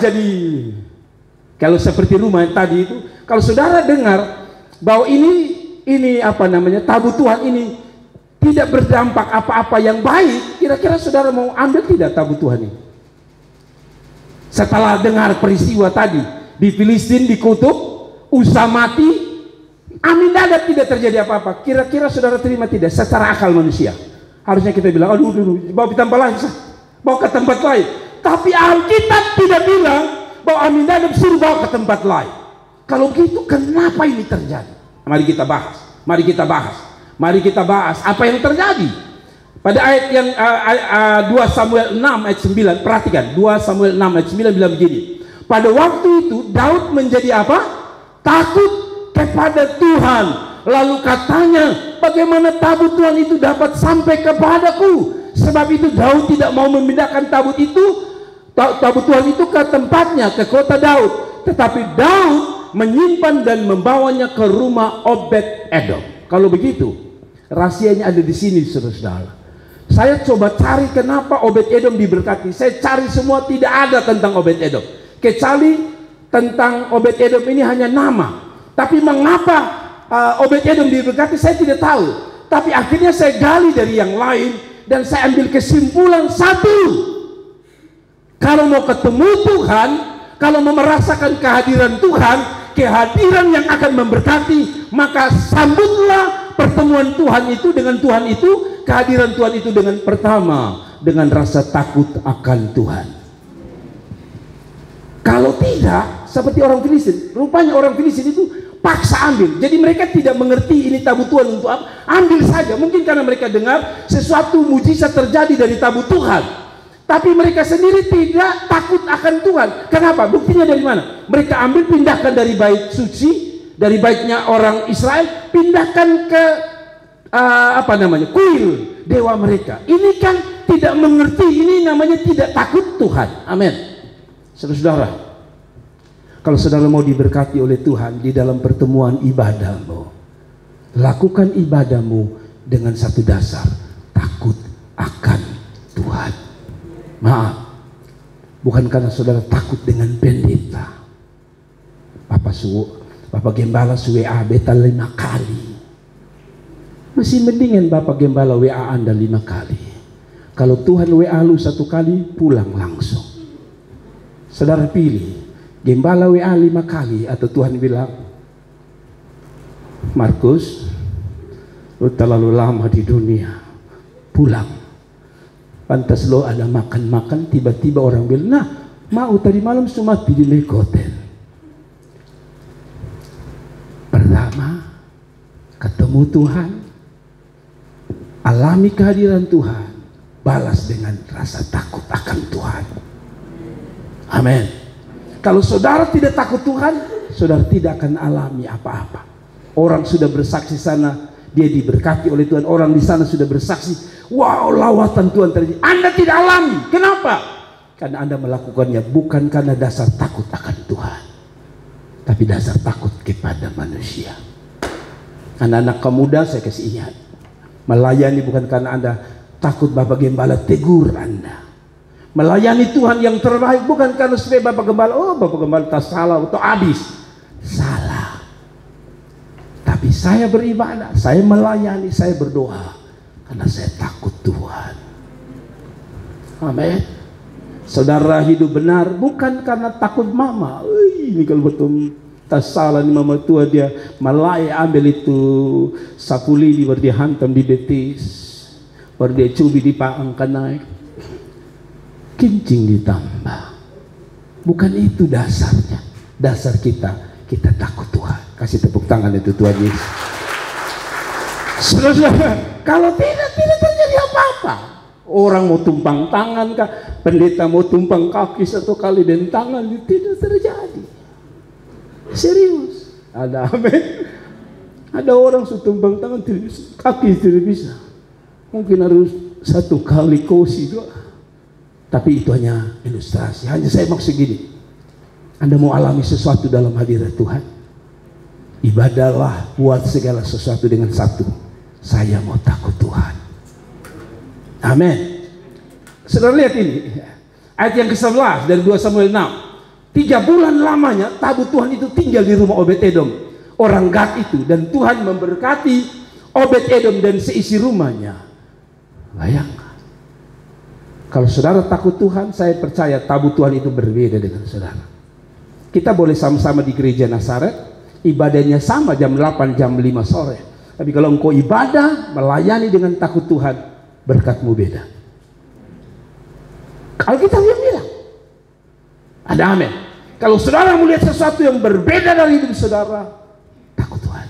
kalau seperti rumah yang tadi itu, kalau saudara dengar bahwa ini tabut Tuhan ini tidak berdampak apa-apa yang baik, kira-kira saudara mau ambil tidak tabut Tuhan ini? Setelah dengar peristiwa tadi di Filistin dikutuk, Usa mati, Aminadab tidak terjadi apa-apa, kira-kira saudara terima tidak secara akal manusia? Harusnya kita bilang, aduh, bawa ke tempat lain, bawa ke tempat lain. Tapi Alkitab tidak bilang bahwa Aminadab suruh bawa ke tempat lain. Kalau begitu kenapa ini terjadi? Mari kita bahas. Mari kita bahas. Mari kita bahas apa yang terjadi. Pada ayat yang 2 Samuel 6 ayat 9, perhatikan 2 Samuel 6 ayat 9 bilang begini. Pada waktu itu Daud menjadi apa? Takut kepada Tuhan. Lalu katanya, bagaimana tabut Tuhan itu dapat sampai kepadaku? Sebab itu Daud tidak mau memindahkan tabut Tuhan itu ke tempatnya, ke kota Daud. Tetapi Daud menyimpan dan membawanya ke rumah Obed-Edom. Kalau begitu, rahasianya ada di sini, saudara. Saya coba cari kenapa Obed-Edom diberkati. Saya cari semua, tidak ada tentang Obed-Edom. Kecuali tentang Obed-Edom ini hanya nama. Tapi mengapa Obed-Edom diberkati, saya tidak tahu. Tapi akhirnya saya gali dari yang lain dan saya ambil kesimpulan satu. Kalau mau ketemu Tuhan, kalau mau merasakan kehadiran Tuhan, kehadiran yang akan memberkati, maka sambutlah pertemuan Tuhan itu dengan Tuhan itu, kehadiran Tuhan itu dengan pertama, dengan rasa takut akan Tuhan. Kalau tidak, seperti orang Filistin, rupanya orang Filistin itu paksa ambil. Jadi mereka tidak mengerti ini tabut Tuhan untuk apa, ambil saja. Mungkin karena mereka dengar sesuatu mujizat terjadi dari tabut Tuhan. Tapi mereka sendiri tidak takut akan Tuhan. Kenapa? Buktinya dari mana? Mereka ambil, pindahkan dari bait suci, dari baitnya orang Israel, pindahkan ke kuil dewa mereka. Ini kan tidak mengerti, ini namanya tidak takut Tuhan. Amin. Saudara, kalau saudara mau diberkati oleh Tuhan di dalam pertemuan ibadahmu, lakukan ibadahmu dengan satu dasar, takut akan Tuhan. Maaf, bukan karena saudara takut dengan pendeta. Bapak Gembala WA beta 5 kali. Masih mendingan Bapak Gembala WA Anda 5 kali. Kalau Tuhan WA lu 1 kali, pulang langsung. Saudara pilih, Gembala WA 5 kali atau Tuhan bilang, Markus, lu terlalu lama di dunia, pulang. Pantas lo ada makan-makan, tiba-tiba orang bilang, nah mau tadi malam sumati di Lekoten. Pertama, ketemu Tuhan, alami kehadiran Tuhan, balas dengan rasa takut akan Tuhan. Amin. Kalau saudara tidak takut Tuhan, saudara tidak akan alami apa-apa. Orang sudah bersaksi sana, dia diberkati oleh Tuhan. Orang di sana sudah bersaksi, wow, lawatan Tuhan terjadi. Anda tidak alami. Kenapa? Karena Anda melakukannya bukan karena dasar takut akan Tuhan, tapi dasar takut kepada manusia. Anak-anak kaum muda, saya kasih ingat, melayani bukan karena Anda takut Bapak Gembala tegur Anda. Melayani Tuhan yang terbaik bukan karena supaya Bapak Gembala, oh Bapak Gembala tak salah atau habis. Salah. Tapi saya beribadah, saya melayani, saya berdoa karena saya takut Tuhan. Amin. Saudara hidup benar bukan karena takut mama. Ini kalau betul tak salah nih mama tua, dia malai ambil itu sapu lidi baru dia hantam di betis, baru dia cubi di paangkan naik, kincing ditambah. Bukan itu dasarnya. Dasar kita takut Tuhan. Kasih tepuk tangan itu Tuhan Yesus. Saudara, kalau tidak terjadi apa-apa. Orang mau tumpang tangan kah, pendeta mau tumpang kaki satu kali dan tangan, tidak terjadi. Serius. Ada amin. Ada orang tumpang tangan, kaki tidak bisa. Mungkin harus satu kali kosi doa. Tapi itu hanya ilustrasi. Hanya saya maksud gini, Anda mau alami sesuatu dalam hadirat Tuhan, ibadahlah, buat segala sesuatu dengan satu, saya mau takut Tuhan. Amin. Saudara lihat ini ayat yang ke-11 dari 2 Samuel 6. 3 bulan lamanya tabut Tuhan itu tinggal di rumah Obed-Edom, orang Gad itu, dan Tuhan memberkati Obed-Edom dan seisi rumahnya. Bayangkan, kalau saudara takut Tuhan, saya percaya tabut Tuhan itu berbeda dengan saudara. Kita boleh sama-sama di gereja Nazaret, ibadahnya sama jam 8, jam 5 sore. Tapi kalau engkau ibadah, melayani dengan takut Tuhan, berkatmu beda. Kalau kita bilang, ada amin. Kalau saudara melihat sesuatu yang berbeda dari hidup saudara, takut Tuhan.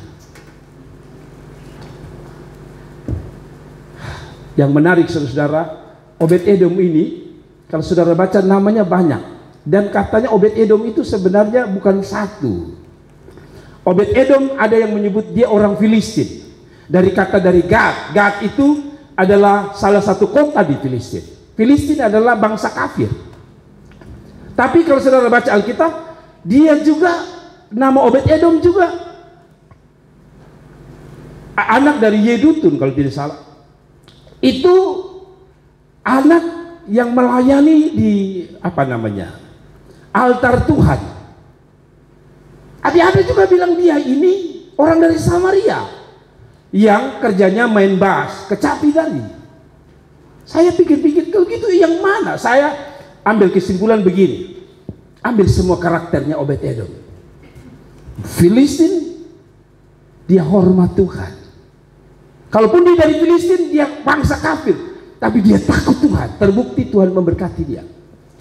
Yang menarik saudara, Obed-Edom ini, kalau saudara baca namanya banyak, dan katanya Obed-Edom itu sebenarnya bukan satu. Obed-Edom ada yang menyebut dia orang Filistin, dari kata dari Gad. Gad itu adalah salah satu kota di Filistin. Filistin adalah bangsa kafir. Tapi kalau saudara baca Alkitab, dia juga, nama Obed-Edom juga anak dari Yedutun kalau tidak salah. Itu anak yang melayani di apa namanya, altar Tuhan. Ada juga bilang dia ini orang dari Samaria yang kerjanya main bass, kecapi tadi. Saya pikir-pikir, kalau gitu yang mana? Saya ambil kesimpulan begini, ambil semua karakternya Obed-Edom. Filistin, dia hormat Tuhan. Kalaupun dia dari Filistin, dia bangsa kafir, tapi dia takut Tuhan. Terbukti Tuhan memberkati dia.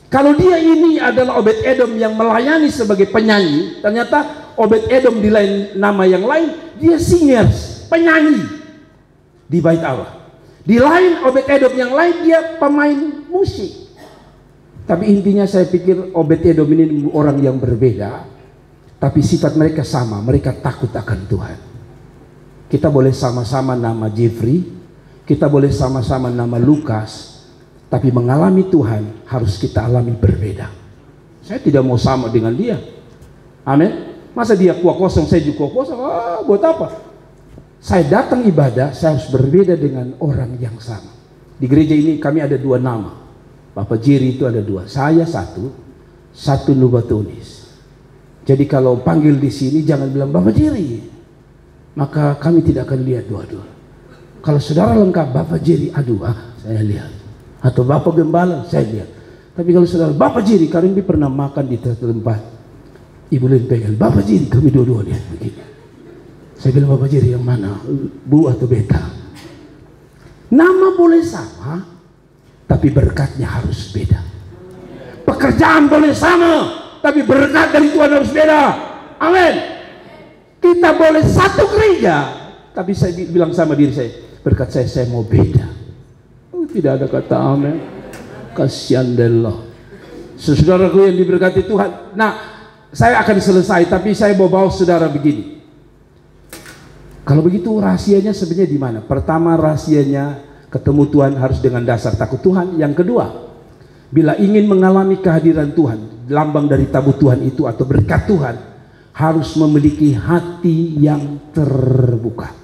Kalau dia ini adalah Obed-Edom yang melayani sebagai penyanyi, ternyata Obed-Edom di lain nama yang lain, dia singers, penyanyi di bait Allah. Di lain Obed-Edom yang lain, dia pemain musik. Tapi intinya saya pikir Obed-Edom ini orang yang berbeda, tapi sifat mereka sama, mereka takut akan Tuhan. Kita boleh sama-sama nama Jeffrey, kita boleh sama-sama nama Lukas, tapi mengalami Tuhan harus kita alami berbeda. Saya tidak mau sama dengan dia. Amin. Masa dia kuah kosong, saya juga kuah kosong, buat apa? Saya datang ibadah, saya harus berbeda dengan orang yang sama. Di gereja ini kami ada 2 nama. Bapak Jerry itu ada 2, saya satu Nubatunis. Jadi kalau panggil di sini jangan bilang Bapak Jerry, maka kami tidak akan lihat dua-dua. Kalau saudara lengkap Bapak Jerry, saya lihat. Atau Bapak Gembala, saya lihat. Tapi kalau saudara Bapak Jerry, kami pernah makan di tempat, Ibu Lin pengen Bapak Jerry, kami dua-dua lihat begini. Saya bilang Bapak Jerry yang mana, Bu atau Beta? Nama boleh sama, tapi berkatnya harus beda. Pekerjaan boleh sama, tapi berkat dari Tuhan harus beda. Amin. Kita boleh satu gereja, tapi saya bilang sama diri saya, berkat saya mau beda. Tidak ada kata amin. Kasihan Allah. Saudaraku yang diberkati Tuhan. Nah, saya akan selesai, tapi saya mau bawa saudara begini. Kalau begitu rahasianya sebenarnya di mana? Pertama, rahasianya ketemu Tuhan harus dengan dasar takut Tuhan. Yang kedua, bila ingin mengalami kehadiran Tuhan, lambang dari tabut Tuhan itu atau berkat Tuhan, harus memiliki hati yang terbuka.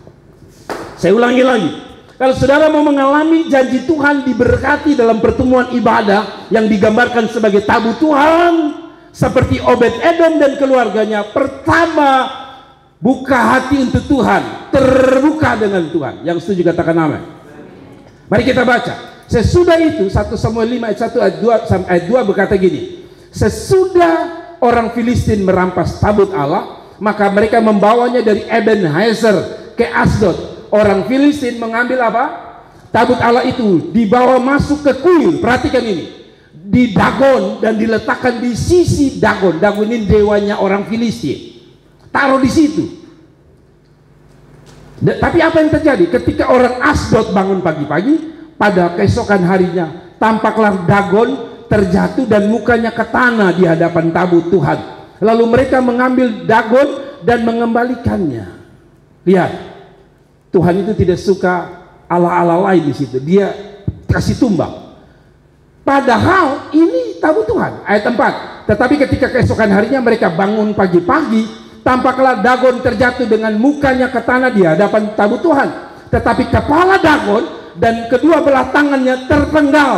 Saya ulangi lagi. Kalau saudara mau mengalami janji Tuhan diberkati dalam pertemuan ibadah yang digambarkan sebagai tabut Tuhan, seperti Obed-Edom dan keluarganya, pertama buka hati untuk Tuhan, terbuka dengan Tuhan. Yang setuju katakan amin. Mari kita baca. Sesudah itu 1 Samuel 5 ayat 1 ayat 2 berkata gini. Sesudah orang Filistin merampas tabut Allah, maka mereka membawanya dari Ebenezer ke Asdod. Orang Filistin mengambil apa? Tabut Allah itu dibawa masuk ke kuil. Perhatikan ini. Di Dagon dan diletakkan di sisi Dagon. Dagon ini dewanya orang Filistin. Taruh di situ. Tapi apa yang terjadi? Ketika orang Asdod bangun pagi-pagi, pada keesokan harinya tampaklah Dagon terjatuh dan mukanya ke tanah di hadapan tabut Tuhan. Lalu mereka mengambil Dagon dan mengembalikannya. Lihat, Tuhan itu tidak suka ala-ala lain di situ. Dia kasih tumbang. Padahal ini tabut Tuhan. Ayat 4. Tetapi ketika keesokan harinya mereka bangun pagi-pagi, tampaklah Dagon terjatuh dengan mukanya ke tanah di hadapan tabut Tuhan. Tetapi kepala Dagon dan kedua belah tangannya terpenggal,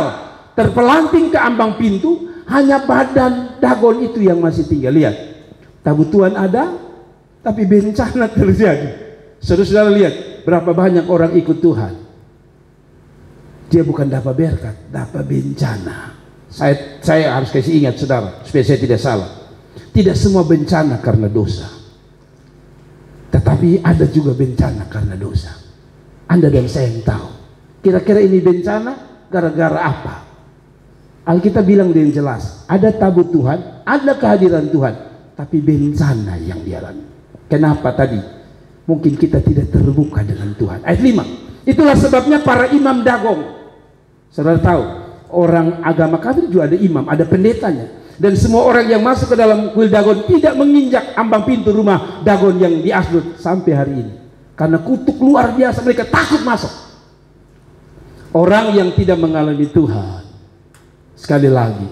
terpelanting ke ambang pintu. Hanya badan Dagon itu yang masih tinggal. Lihat, tabut Tuhan ada, tapi bencana terjadi. Saudara-saudara lihat, berapa banyak orang ikut Tuhan. Dia bukan dapat berkat, dapat bencana. Saya harus kasih ingat saudara, supaya saya tidak salah. Tidak semua bencana karena dosa, tetapi ada juga bencana karena dosa. Anda dan saya yang tahu. Kira-kira ini bencana gara-gara apa? Alkitab bilang dengan jelas, ada tabut Tuhan, ada kehadiran Tuhan, tapi bencana yang dialami. Kenapa tadi? Mungkin kita tidak terbuka dengan Tuhan. Ayat 5. Itulah sebabnya para imam Dagon. Saudara tahu, orang agama kafir juga ada imam, ada pendetanya. Dan semua orang yang masuk ke dalam kuil Dagon tidak menginjak ambang pintu rumah Dagon yang di Asdod sampai hari ini. Karena kutuk luar biasa, mereka takut masuk. Orang yang tidak mengalami Tuhan, sekali lagi,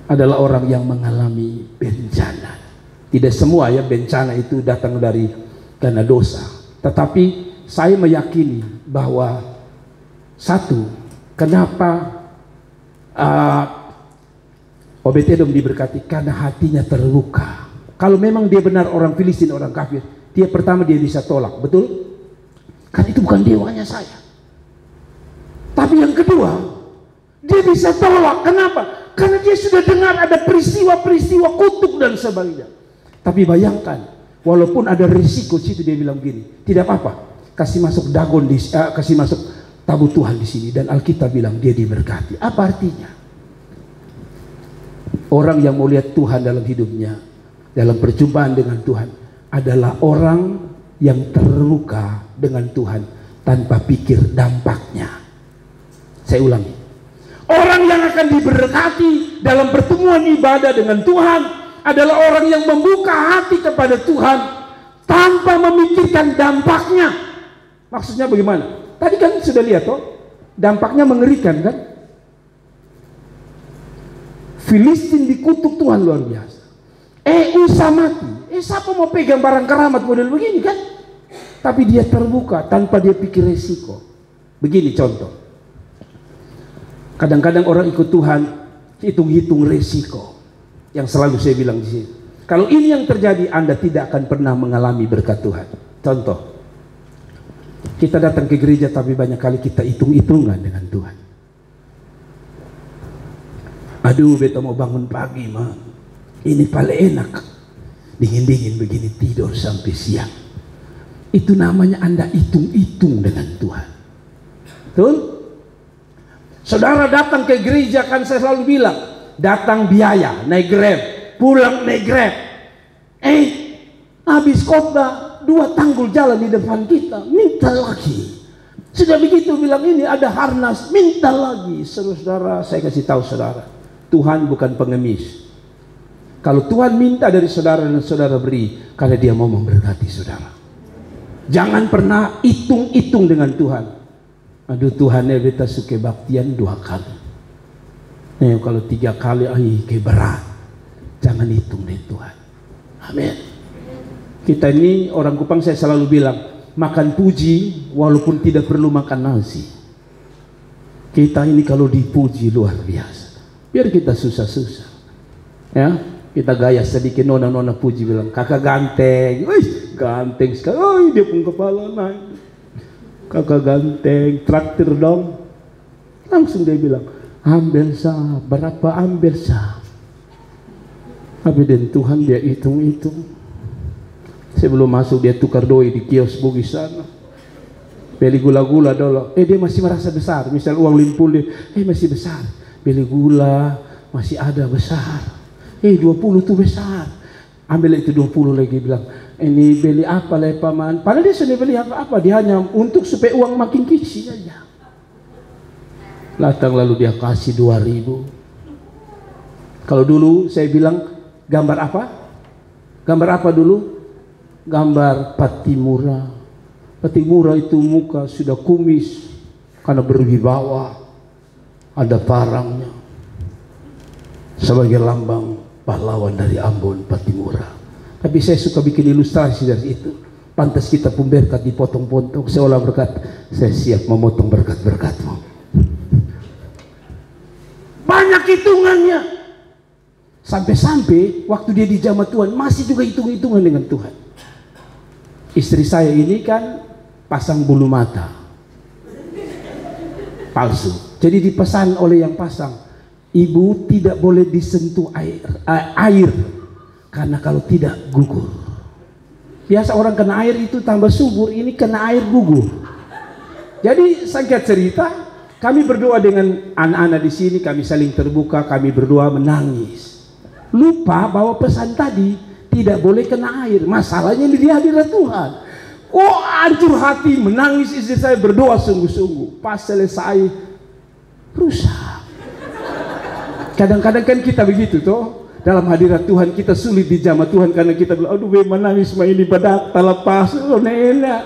adalah orang yang mengalami bencana. Tidak semua ya bencana itu datang dari karena dosa. Tetapi saya meyakini bahwa satu, kenapa Obed-Edom diberkati? Karena hatinya terbuka. Kalau memang dia benar orang Filistin, orang kafir, dia pertama dia bisa tolak, betul? Kan itu bukan dewanya saya. Tapi yang kedua, dia bisa tolak. Kenapa? Karena dia sudah dengar ada peristiwa-peristiwa kutuk dan sebagainya. Tapi bayangkan, walaupun ada risiko situ, dia bilang begini, tidak apa-apa, kasih masuk Dagon, kasih masuk tabut Tuhan di sini, dan Alkitab bilang dia diberkati. Apa artinya? Orang yang mau lihat Tuhan dalam hidupnya, dalam perjumpaan dengan Tuhan, adalah orang yang terbuka dengan Tuhan tanpa pikir dampaknya. Saya ulangi, orang yang akan diberkati dalam pertemuan ibadah dengan Tuhan adalah orang yang membuka hati kepada Tuhan tanpa memikirkan dampaknya. Maksudnya bagaimana? Tadi kan sudah lihat toh, dampaknya mengerikan kan? Filistin dikutuk Tuhan luar biasa. Usa mati. Siapa mau pegang barang keramat model begini kan? Tapi dia terbuka tanpa dia pikir resiko. Begini contoh. Kadang-kadang orang ikut Tuhan hitung-hitung resiko. Yang selalu saya bilang di sini. Kalau ini yang terjadi, Anda tidak akan pernah mengalami berkat Tuhan. Contoh. Kita datang ke gereja tapi banyak kali kita hitung-hitungan dengan Tuhan. Aduh, beta mau bangun pagi mah. Ini paling enak. Dingin-dingin begini tidur sampai siang. Itu namanya Anda hitung-hitung dengan Tuhan. Betul? Saudara datang ke gereja, kan saya selalu bilang, datang biaya, naik Grab, pulang naik Grab. Habis khotbah, 2 tanggul jalan di depan kita, minta lagi. Sudah begitu bilang ini ada harnas, minta lagi. Saudara, saya kasih tahu saudara, Tuhan bukan pengemis. Kalau Tuhan minta dari saudara dan saudara beri, karena dia mau memberkati saudara. Jangan pernah hitung-hitung dengan Tuhan. Aduh Tuhan ya beta suka baktian 2 kali. Kalau 3 kali, kayak berat. Jangan hitung deh Tuhan. Amin. Kita ini orang Kupang, saya selalu bilang, makan puji walaupun tidak perlu makan nasi. Kita ini kalau dipuji luar biasa. Biar kita susah-susah. Ya. Kita gaya sedikit, nona-nona puji bilang, kakak ganteng, wih ganteng sekali, dia pun kepala naik, kakak ganteng, traktir dong. Langsung dia bilang, ambil sah, berapa ambil sah. Tapi dan Tuhan dia hitung-hitung. Sebelum masuk dia tukar doi di kios Bugis sana, beli gula-gula dulu, dia masih merasa besar, misal uang 50 dia, masih besar, beli gula, masih ada besar. 20 tuh besar. Ambil itu 20 lagi, bilang, ini beli apa lah paman? Padahal dia sudah beli apa-apa, dia hanya untuk supaya uang makin kecil aja. Datang lalu dia kasih 2.000. Kalau dulu saya bilang, gambar apa? Gambar apa dulu? Gambar Patimura. Patimura itu muka sudah kumis karena berwibawa, ada parangnya sebagai lambang pahlawan dari Ambon, Patimura. Tapi saya suka bikin ilustrasi dari itu. Pantas kita pun berkat dipotong-potong, seolah berkat, saya siap memotong berkat-berkatmu. Banyak hitungannya. Sampai-sampai waktu dia di jamaah Tuhan masih juga hitung-hitungan dengan Tuhan. Istri saya ini kan pasang bulu mata palsu. Jadi dipesan oleh yang pasang, ibu tidak boleh disentuh air karena kalau tidak gugur. Biasa orang kena air itu tambah subur, ini kena air gugur. Jadi singkat cerita, kami berdoa dengan anak-anak di sini, kami saling terbuka, kami berdoa menangis. Lupa bahwa pesan tadi tidak boleh kena air. Masalahnya di hadirat Tuhan. Oh, hancur hati, menangis istri saya, berdoa sungguh-sungguh. Pas selesai, rusak. Kadang-kadang kan kita begitu toh, dalam hadirat Tuhan kita sulit di jamaah Tuhan karena kita bilang, aduh menangis mah ini pada lepas, oh nenek.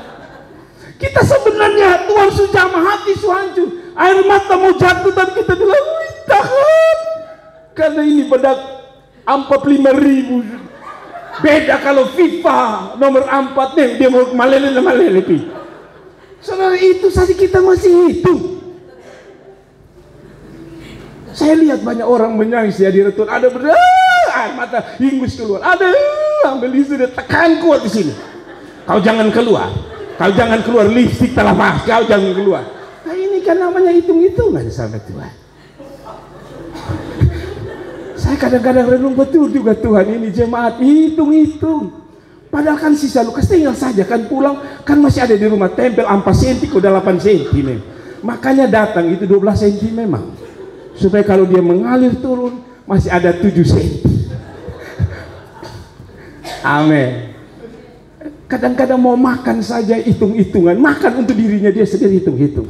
Kita sebenarnya Tuhan sudah jamah hati hancur, air mata mau jatuh, tapi kita bilang, wih tahan, karena ini pada 45.000. Beda kalau FIFA nomor 4 nih, dia mau malele pi. Saudara, itu saja kita masih hitung. Saya lihat banyak orang menangis di hadirat Tuhan, ada air mata hingus keluar, ada ambil istri tekan kuat di sini. Kau jangan keluar, kau jangan keluar, lipstik telah pas, kau jangan keluar. Nah ini kan namanya hitung-hitungan sahabat Tuhan. Saya kadang-kadang renung betul juga, Tuhan ini jemaat hitung-hitung. Padahal kan sisa lukas tinggal saja kan, pulang kan masih ada di rumah, tempel 4 cm udah 8 cm. Makanya datang itu 12 cm memang, supaya kalau dia mengalir turun masih ada 7 cm. Amin. Kadang-kadang mau makan saja hitung-hitungan, makan untuk dirinya dia sendiri hitung-hitung.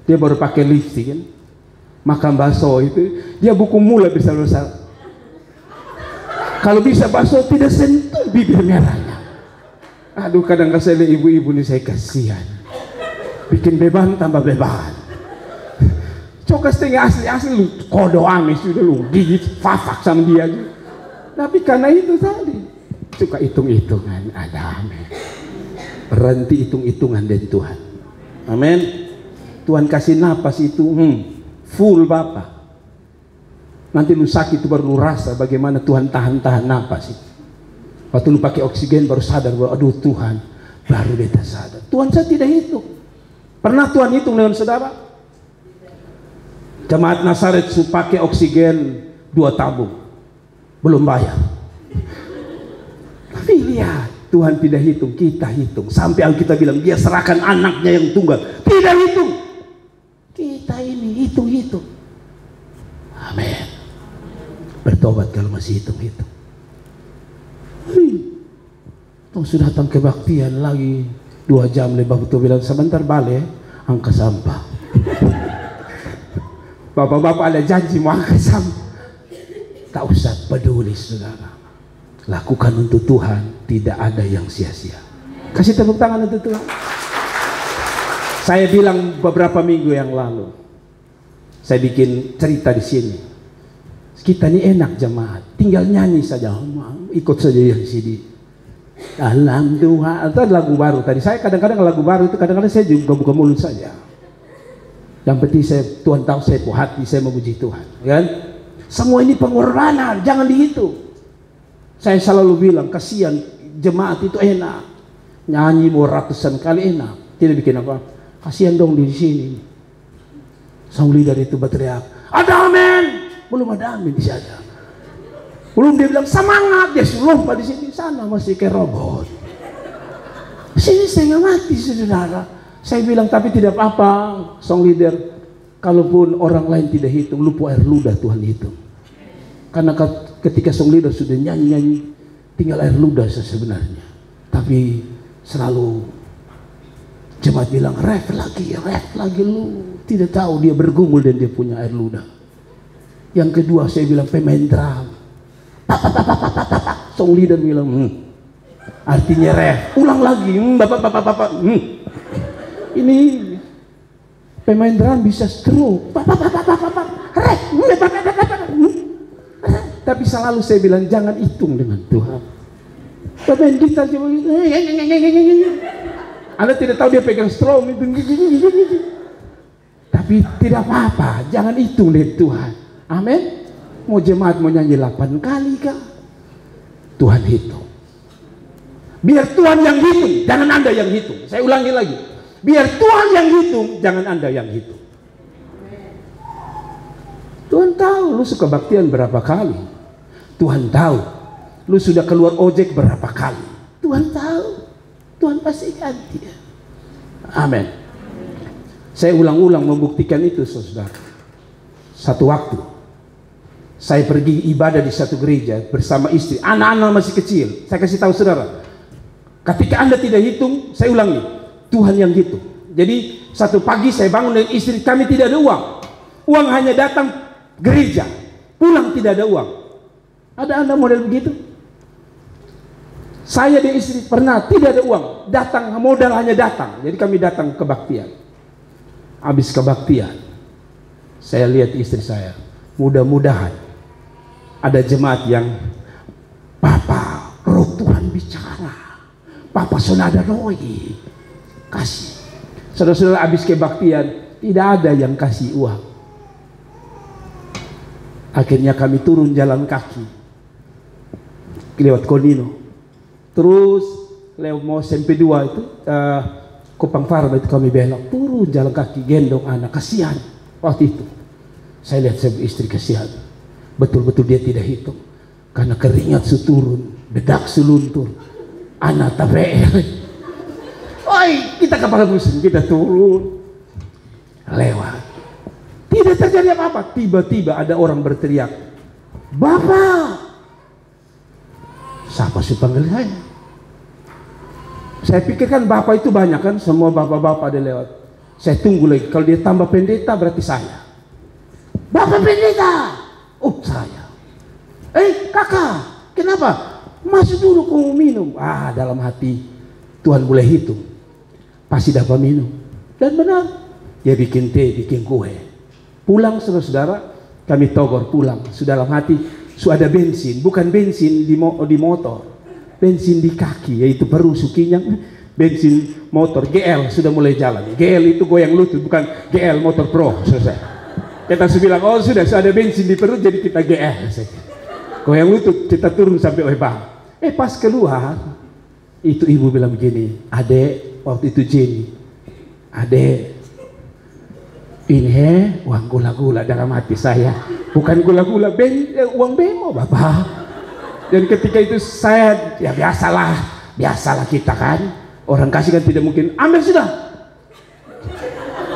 Dia baru pakai lipstick kan, makan bakso itu dia buku mula besar-besar. Kalau bisa bakso tidak sentuh bibir merahnya. Aduh, kadang-kadang saya lihat ibu-ibu ini saya kasihan, bikin beban tambah beban. Coba setengah asli lu kodo amis sudah lu gigit fafak sama dia aja. Tapi karena itu tadi suka hitung-hitungan, ada amin. Berhenti hitung-hitungan dan Tuhan. Amin. Tuhan kasih napas itu full Bapak. Nanti lu sakit itu baru lu rasa bagaimana Tuhan tahan-tahan napas itu. Waktu lu pakai oksigen baru sadar bahwa aduh Tuhan, baru beta sadar. Tuhan saya tidak hitung. Pernah Tuhan hitung dengan saudara? Jemaat Nazaret su pakai oksigen 2 tabung, belum bayar. Tapi lihat, Tuhan tidak hitung, kita hitung. Sampai Alkitab bilang dia serahkan anaknya yang tunggal, tidak hitung. Kita ini hitung-hitung. Amin. Bertobat kalau masih hitung-hitung. Tuh sudah datang kebaktian lagi 2 jam lebih, betul bilang sebentar balik angka sampah. Bapak-bapak ada janji mau angkat sampah. Tak usah peduli saudara. Lakukan untuk Tuhan, tidak ada yang sia-sia. Kasih tepuk tangan untuk Tuhan. Saya bilang beberapa minggu yang lalu, saya bikin cerita di sini. Kita ini enak jemaat, tinggal nyanyi saja, ikut saja yang sini. Dalam Tuhan, itu lagu baru. Tadi saya kadang-kadang lagu baru itu kadang-kadang saya juga buka mulut saja. Yang penting Tuhan tahu saya puas hati, saya memuji Tuhan, kan? Semua ini pengorbanan, jangan dihitung. Saya selalu bilang, kasihan jemaat itu enak, nyanyi mau ratusan kali enak, tidak bikin apa. Kasihan dong di sini. Sang leader itu berteriak, ada amin, belum ada amin di sana. Belum dia bilang semangat, dia suruh lompat di sini, sana masih kayak robot. Sini setengah mati saudara. Saya bilang tapi tidak apa-apa, sang leader. Kalaupun orang lain tidak hitung, lupa air ludah Tuhan hitung. Karena ketika sang leader sudah nyanyi-nyanyi, tinggal air ludah sebenarnya. Tapi selalu jemaat bilang ref lagi lu. Tidak tahu dia bergumul dan dia punya air ludah. Yang kedua saya bilang pemain drum. Sang leader bilang artinya ref. Ulang lagi bapak. Ini pemain drum bisa stroke. Ref. Tapi selalu saya bilang jangan hitung dengan Tuhan. Pemain gitar cuma Anda tidak tahu dia pegang strum itu. Tapi tidak apa-apa, jangan hitung dengan Tuhan. Amin. Mau jemaat mau nyanyi 8 kali kah? Tuhan hitung. Biar Tuhan yang hitung, jangan Anda yang hitung. Saya ulangi lagi. Biar Tuhan yang hitung, jangan Anda yang hitung. Tuhan tahu lu suka baktian berapa kali. Tuhan tahu lu sudah keluar ojek berapa kali. Tuhan tahu. Tuhan pasti ganti. Amin. Saya ulang-ulang membuktikan itu saudara. Satu waktu saya pergi ibadah di satu gereja bersama istri, anak-anak masih kecil. Saya kasih tahu saudara, ketika Anda tidak hitung, saya ulangi, Tuhan yang hitung. Jadi satu pagi saya bangun dengan istri, kami tidak ada uang. Uang hanya datang gereja, pulang tidak ada uang. Ada Anda model begitu? Saya dan istri pernah tidak ada uang, datang modal hanya datang. Jadi kami datang kebaktian. Habis kebaktian, saya lihat istri saya, mudah-mudahan ada jemaat yang Papa, roh Tuhan bicara, Papa sonada roy, kasih. Saudara-saudara, habis kebaktian tidak ada yang kasih uang. Akhirnya kami turun jalan kaki lewat Konino, terus lewat mau SMP 2 itu Kupang Farma itu kami belok, turun jalan kaki gendong anak. Kasihan waktu itu saya lihat saya istri kasihan, betul-betul dia tidak hitung karena keringat turun, bedak seluntur, anak TPR. Oi, kita kapal musim, kita turun lewat, tidak terjadi apa-apa. Tiba-tiba ada orang berteriak, Bapak. Siapa sih panggil saya? Saya pikir kan bapak itu banyak kan, semua bapak-bapak ada lewat. Saya tunggu lagi, kalau dia tambah pendeta berarti saya. Bapak pendeta, oh saya. Kakak, kenapa? Masuk dulu kau minum. Dalam hati Tuhan boleh hitung, pasti dapat minum. Dan benar, dia bikin teh, bikin kue. Pulang saudara-saudara, kami togor pulang. Sudah dalam hati, sudah ada bensin, bukan bensin di motor. Bensin di kaki, yaitu perut sukinya. Bensin motor GL sudah mulai jalan. GL itu goyang lutut, bukan GL motor pro. Selesai. Kita bilang, oh sudah ada bensin di perut, jadi kita GL. Goyang lutut, kita turun sampai Webang. Pas keluar, itu ibu bilang begini, adek, waktu itu Jenny, adek, ini uang gula-gula dalam hati saya, bukan gula-gula, uang bemo bapak. Dan ketika itu saya, ya biasalah kita kan, orang kasih kan tidak mungkin, ambil sudah.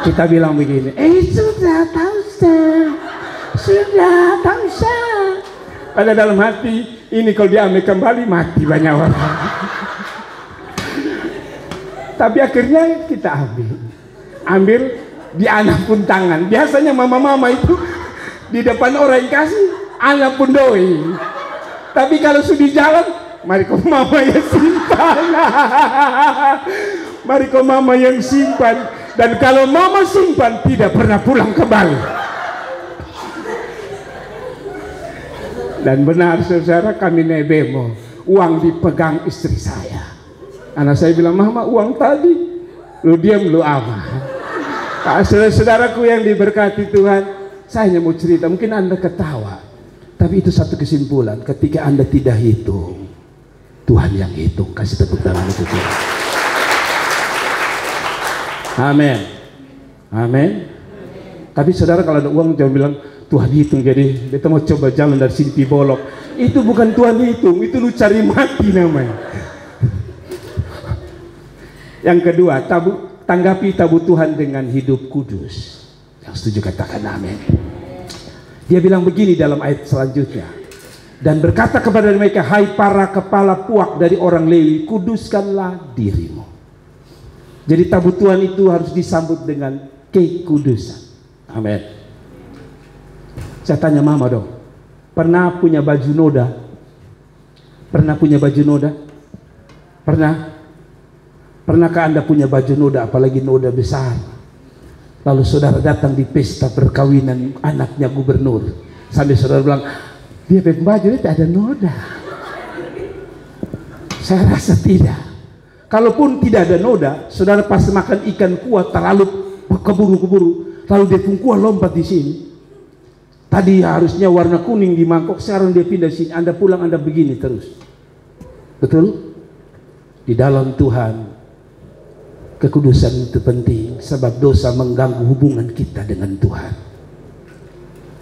Kita bilang begini, sudah, tak usah. Pada dalam hati, ini kalau diambil kembali mati banyak orang. Tapi akhirnya kita ambil di anak pun tangan. Biasanya mama-mama itu di depan orang yang kasih, anak pun doi. Tapi kalau sudah jalan, mari kau mama yang simpan. Mari kau mama yang simpan. Dan kalau mama simpan, tidak pernah pulang kembali. Dan benar saudara, kami naik bemo, uang dipegang istri saya. Anak saya bilang, mama uang tadi. Lu diam lu apa? Saudara-saudaraku yang diberkati Tuhan, saya hanya mau cerita, mungkin Anda ketawa. Tapi itu satu kesimpulan, ketika Anda tidak hitung, Tuhan yang hitung. Kasih tepuk tangan itu Tuhan. Amin. Amin. Tapi saudara kalau ada uang jangan bilang Tuhan hitung, jadi kita mau coba jalan dari sini bolok. Itu bukan Tuhan hitung, itu lu cari mati namanya. Yang kedua, tanggapi tabu Tuhan dengan hidup kudus. Yang setuju katakan amin. Dia bilang begini dalam ayat selanjutnya. Dan berkata kepada mereka, hai para kepala puak dari orang Lewi, kuduskanlah dirimu. Jadi tabu Tuhan itu harus disambut dengan kekudusan. Amin. Saya tanya mama dong, pernah punya baju noda? Pernah punya baju noda? Pernah? Pernahkah Anda punya baju noda, apalagi noda besar? Lalu saudara datang di pesta perkawinan anaknya gubernur, sambil saudara bilang, dia pakai baju itu ada noda. Saya rasa tidak. Kalaupun tidak ada noda, saudara pasti makan ikan kuah terlalu keburu-keburu, lalu dia pun kuah lompat di sini. Tadi harusnya warna kuning di mangkok, sekarang dia pindah sini. Anda pulang Anda begini terus. Betul? Di dalam Tuhan, kekudusan itu penting, sebab dosa mengganggu hubungan kita dengan Tuhan.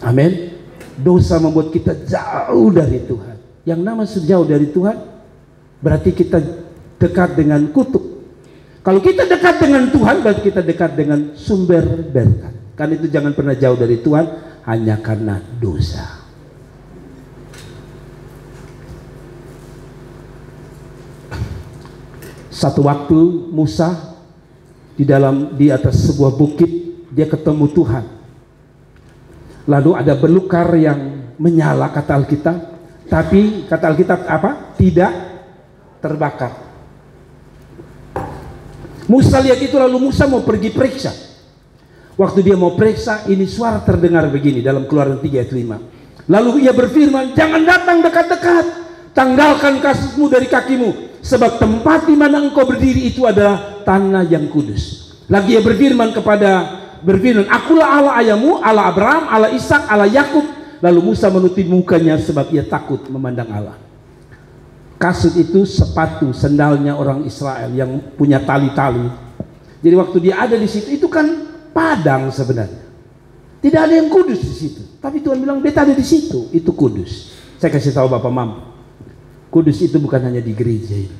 Amin. Dosa membuat kita jauh dari Tuhan. Yang nama sejauh dari Tuhan, berarti kita dekat dengan kutuk. Kalau kita dekat dengan Tuhan, berarti kita dekat dengan sumber berkat. Kan itu jangan pernah jauh dari Tuhan hanya karena dosa. Satu waktu Musa di atas sebuah bukit, dia ketemu Tuhan. Lalu ada belukar yang menyala, kata Alkitab, tapi kata Alkitab apa? Tidak terbakar. Musa lihat itu, lalu Musa mau pergi periksa. Waktu dia mau periksa, ini suara terdengar begini dalam Keluaran 3 ayat 5. Lalu ia berfirman, jangan datang dekat-dekat, tanggalkan kasutmu dari kakimu, sebab tempat di mana engkau berdiri itu adalah tanah yang kudus. Lagi ia berfirman, akulah Allah ayahmu, Allah Abraham, Allah Ishak, Allah Yakub. Lalu Musa menutup mukanya sebab ia takut memandang Allah. Kasut itu sepatu, sendalnya orang Israel yang punya tali-tali. Jadi waktu dia ada di situ, itu kan padang sebenarnya. Tidak ada yang kudus di situ. Tapi Tuhan bilang, beta ada di situ, itu kudus. Saya kasih tahu Bapak Mama, kudus itu bukan hanya di gereja ini.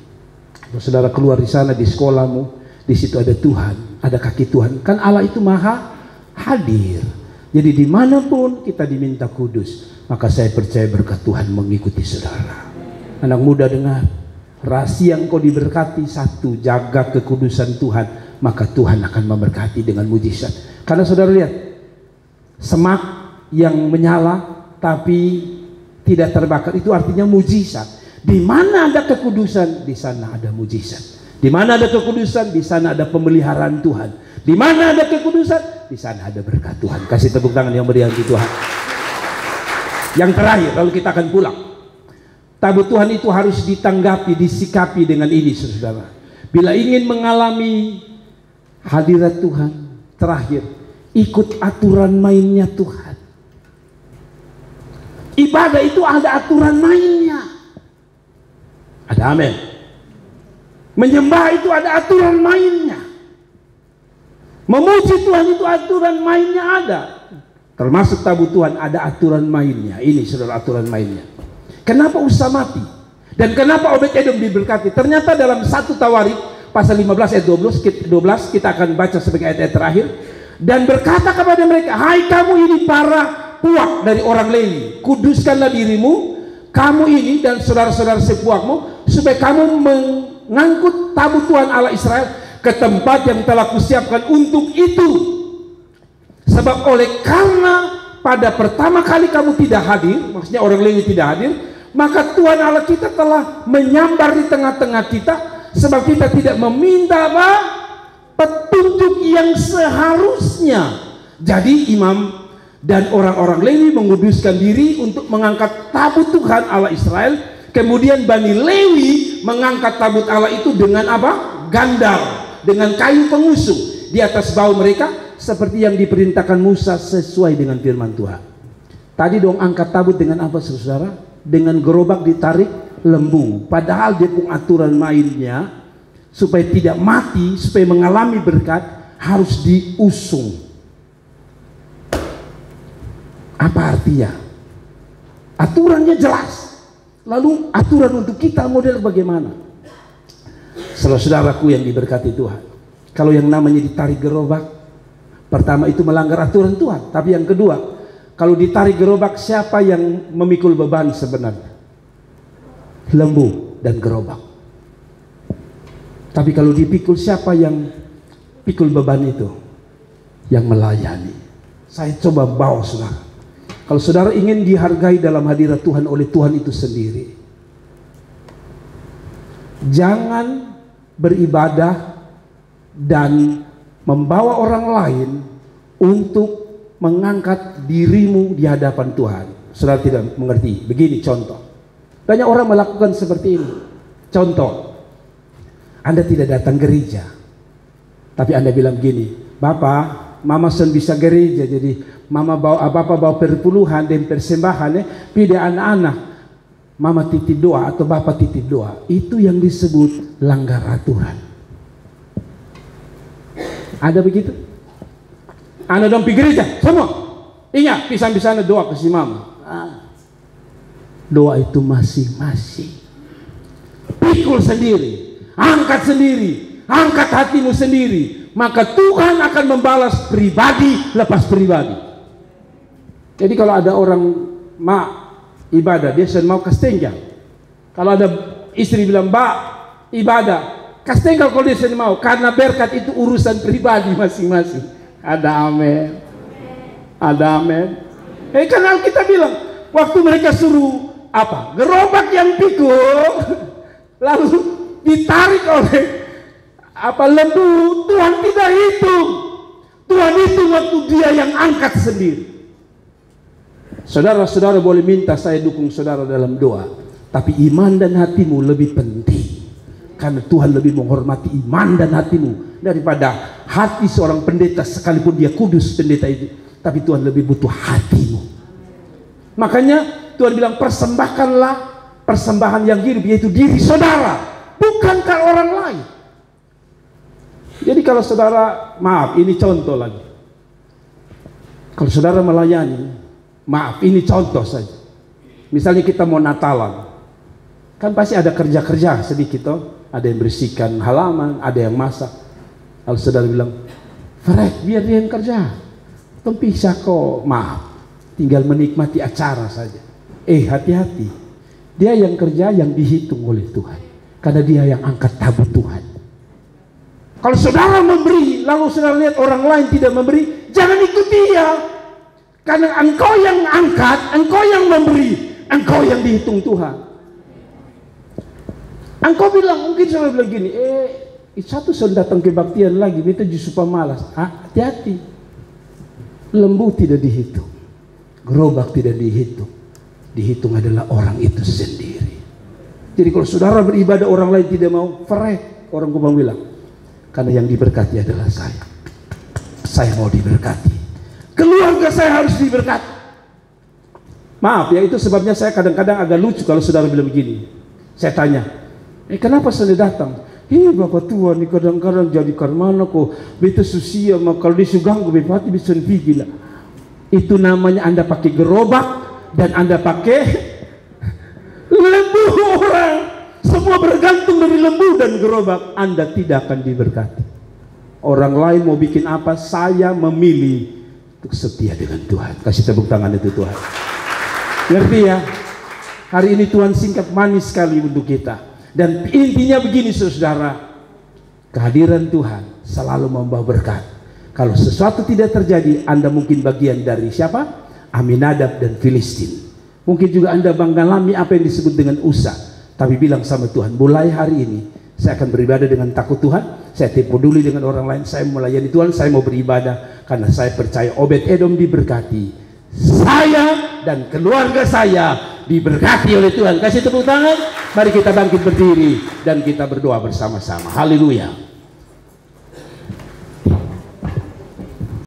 Kalau saudara keluar di sana, di sekolahmu, di situ ada Tuhan, ada kaki Tuhan. Kan Allah itu maha hadir. Jadi dimanapun kita diminta kudus, maka saya percaya berkat Tuhan mengikuti saudara. Anak muda dengar, rahasia engkau diberkati satu, jaga kekudusan Tuhan, maka Tuhan akan memberkati dengan mujizat. Karena saudara lihat, semak yang menyala tapi tidak terbakar, itu artinya mujizat. Di mana ada kekudusan, di sana ada mujizat. Di mana ada kekudusan, di sana ada pemeliharaan Tuhan. Di mana ada kekudusan, di sana ada berkat Tuhan. Kasih tepuk tangan yang meriah untuk Tuhan. Yang terakhir, lalu kita akan pulang. Tabu Tuhan itu harus ditanggapi, disikapi dengan ini, saudara. Bila ingin mengalami hadirat Tuhan, terakhir, ikut aturan mainnya Tuhan. Ibadah itu ada aturan mainnya. Ada amin. Menyembah itu ada aturan mainnya. Memuji Tuhan itu aturan mainnya ada. Termasuk tabu Tuhan ada aturan mainnya. Ini saudara aturan mainnya. Kenapa Usa mati? Dan kenapa Obed-Edom diberkati? Ternyata dalam 1 Tawarikh pasal 15 ayat 12 kita akan baca sebagai ayat-ayat terakhir. Dan berkata kepada mereka, hai kamu ini para puak dari orang Lewi, kuduskanlah dirimu, kamu ini dan saudara-saudara sepuakmu, supaya kamu mengangkut tabu Tuhan Allah Israel ke tempat yang telah kusiapkan untuk itu. Sebab oleh karena pada pertama kali kamu tidak hadir, maksudnya orang Lewi tidak hadir, maka Tuhan Allah kita telah menyambar di tengah-tengah kita, sebab kita tidak meminta apa? Petunjuk yang seharusnya. Jadi imam dan orang-orang Lewi menguduskan diri untuk mengangkat tabut Tuhan Allah Israel. Kemudian Bani Lewi mengangkat tabut Allah itu dengan apa? Gandar, dengan kayu pengusung di atas bahu mereka, seperti yang diperintahkan Musa sesuai dengan firman Tuhan. Tadi dong angkat tabut dengan apa, saudara? Dengan gerobak ditarik lembu. Padahal dia pun aturan mainnya, supaya tidak mati, supaya mengalami berkat, harus diusung. Apa artinya? Aturannya jelas. Lalu aturan untuk kita model bagaimana? Saudara-saudaraku yang diberkati Tuhan, kalau yang namanya ditarik gerobak, pertama itu melanggar aturan Tuhan. Tapi yang kedua, kalau ditarik gerobak, siapa yang memikul beban sebenarnya? Lembu dan gerobak. Tapi kalau dipikul, siapa yang pikul beban itu? Yang melayani. Saya coba bawa saudara. Kalau saudara ingin dihargai dalam hadirat Tuhan oleh Tuhan itu sendiri, jangan beribadah dan membawa orang lain untuk mengangkat dirimu di hadapan Tuhan. Saudara tidak mengerti. Begini contoh. Banyak orang melakukan seperti ini. Contoh, Anda tidak datang gereja, tapi Anda bilang gini, Bapak, Mama sen bisa gereja, jadi Mama bawa apa-apa, bawa perpuluhan dan persembahan, pilih anak-anak, Mama titip doa atau Bapak titip doa. Itu yang disebut langgar aturan. Ada begitu? Anda dong pergi gereja semua, ingat pisah-pisah doa ke si Mama. Doa itu masing-masing. Pikul sendiri, angkat sendiri, angkat hatimu sendiri, maka Tuhan akan membalas pribadi lepas pribadi. Jadi kalau ada orang ibadah, dia mau kastenggal. Kalau ada istri bilang, Mbak ibadah, kastenggal kalau dia mau, karena berkat itu urusan pribadi masing-masing. Ada amin. Ada amin. Karena kita bilang, waktu mereka suruh apa? Gerobak yang pikul, lalu ditarik oleh apa lembu, Tuhan tidak hitung. Tuhan hitung waktu dia yang angkat sendiri. Saudara-saudara boleh minta saya dukung saudara dalam doa, tapi iman dan hatimu lebih penting, karena Tuhan lebih menghormati iman dan hatimu daripada hati seorang pendeta, sekalipun dia kudus pendeta itu, tapi Tuhan lebih butuh hatimu. Makanya Tuhan bilang, persembahkanlah persembahan yang hidup, yaitu diri saudara, bukankah orang lain. Jadi kalau saudara, maaf ini contoh lagi, kalau saudara melayani, maaf ini contoh saja, misalnya kita mau Natalan, kan pasti ada kerja-kerja sedikit toh, ada yang bersihkan halaman, ada yang masak. Kalau saudara bilang, Fred biar dia yang kerja, tong pisah kok, maaf, tinggal menikmati acara saja. Hati-hati, dia yang kerja yang dihitung oleh Tuhan, karena dia yang angkat tabut Tuhan. Kalau saudara memberi, lalu saudara lihat orang lain tidak memberi, jangan ikuti dia. Karena engkau yang angkat, engkau yang memberi, engkau yang dihitung Tuhan. Engkau bilang, mungkin saudara bilang gini, satu saudara datang kebaktian lagi, itu justru pemalas. Hati-hati, lembu tidak dihitung, gerobak tidak dihitung, dihitung adalah orang itu sendiri. Jadi kalau saudara beribadah orang lain tidak mau, orang kubang bilang, karena yang diberkati adalah saya mau diberkati, keluarga saya harus diberkati. Maaf ya, itu sebabnya saya kadang-kadang agak lucu kalau saudara bilang begini. Saya tanya, kenapa saya datang? Bapak Tuhan ini kadang-kadang jadi karmana kok beta susia, kalau disuganggu bepati bisa gila. Itu namanya Anda pakai gerobak dan Anda pakai lembu orang. Semua bergantung dari lembu dan gerobak. Anda tidak akan diberkati. Orang lain mau bikin apa, saya memilih untuk setia dengan Tuhan. Kasih tepuk tangan itu Tuhan. Ngerti ya? Hari ini Tuhan singkat manis sekali untuk kita. Dan intinya begini saudara, kehadiran Tuhan selalu membawa berkat. Kalau sesuatu tidak terjadi, Anda mungkin bagian dari siapa? Aminadab dan Filistin. Mungkin juga Anda mengalami apa yang disebut dengan Usa, tapi bilang sama Tuhan, mulai hari ini saya akan beribadah dengan takut Tuhan, saya tidak peduli dengan orang lain, saya melayani Tuhan, saya mau beribadah karena saya percaya Obed-Edom diberkati, saya dan keluarga saya diberkati oleh Tuhan. Kasih tepuk tangan, mari kita bangkit berdiri dan kita berdoa bersama-sama. Haleluya.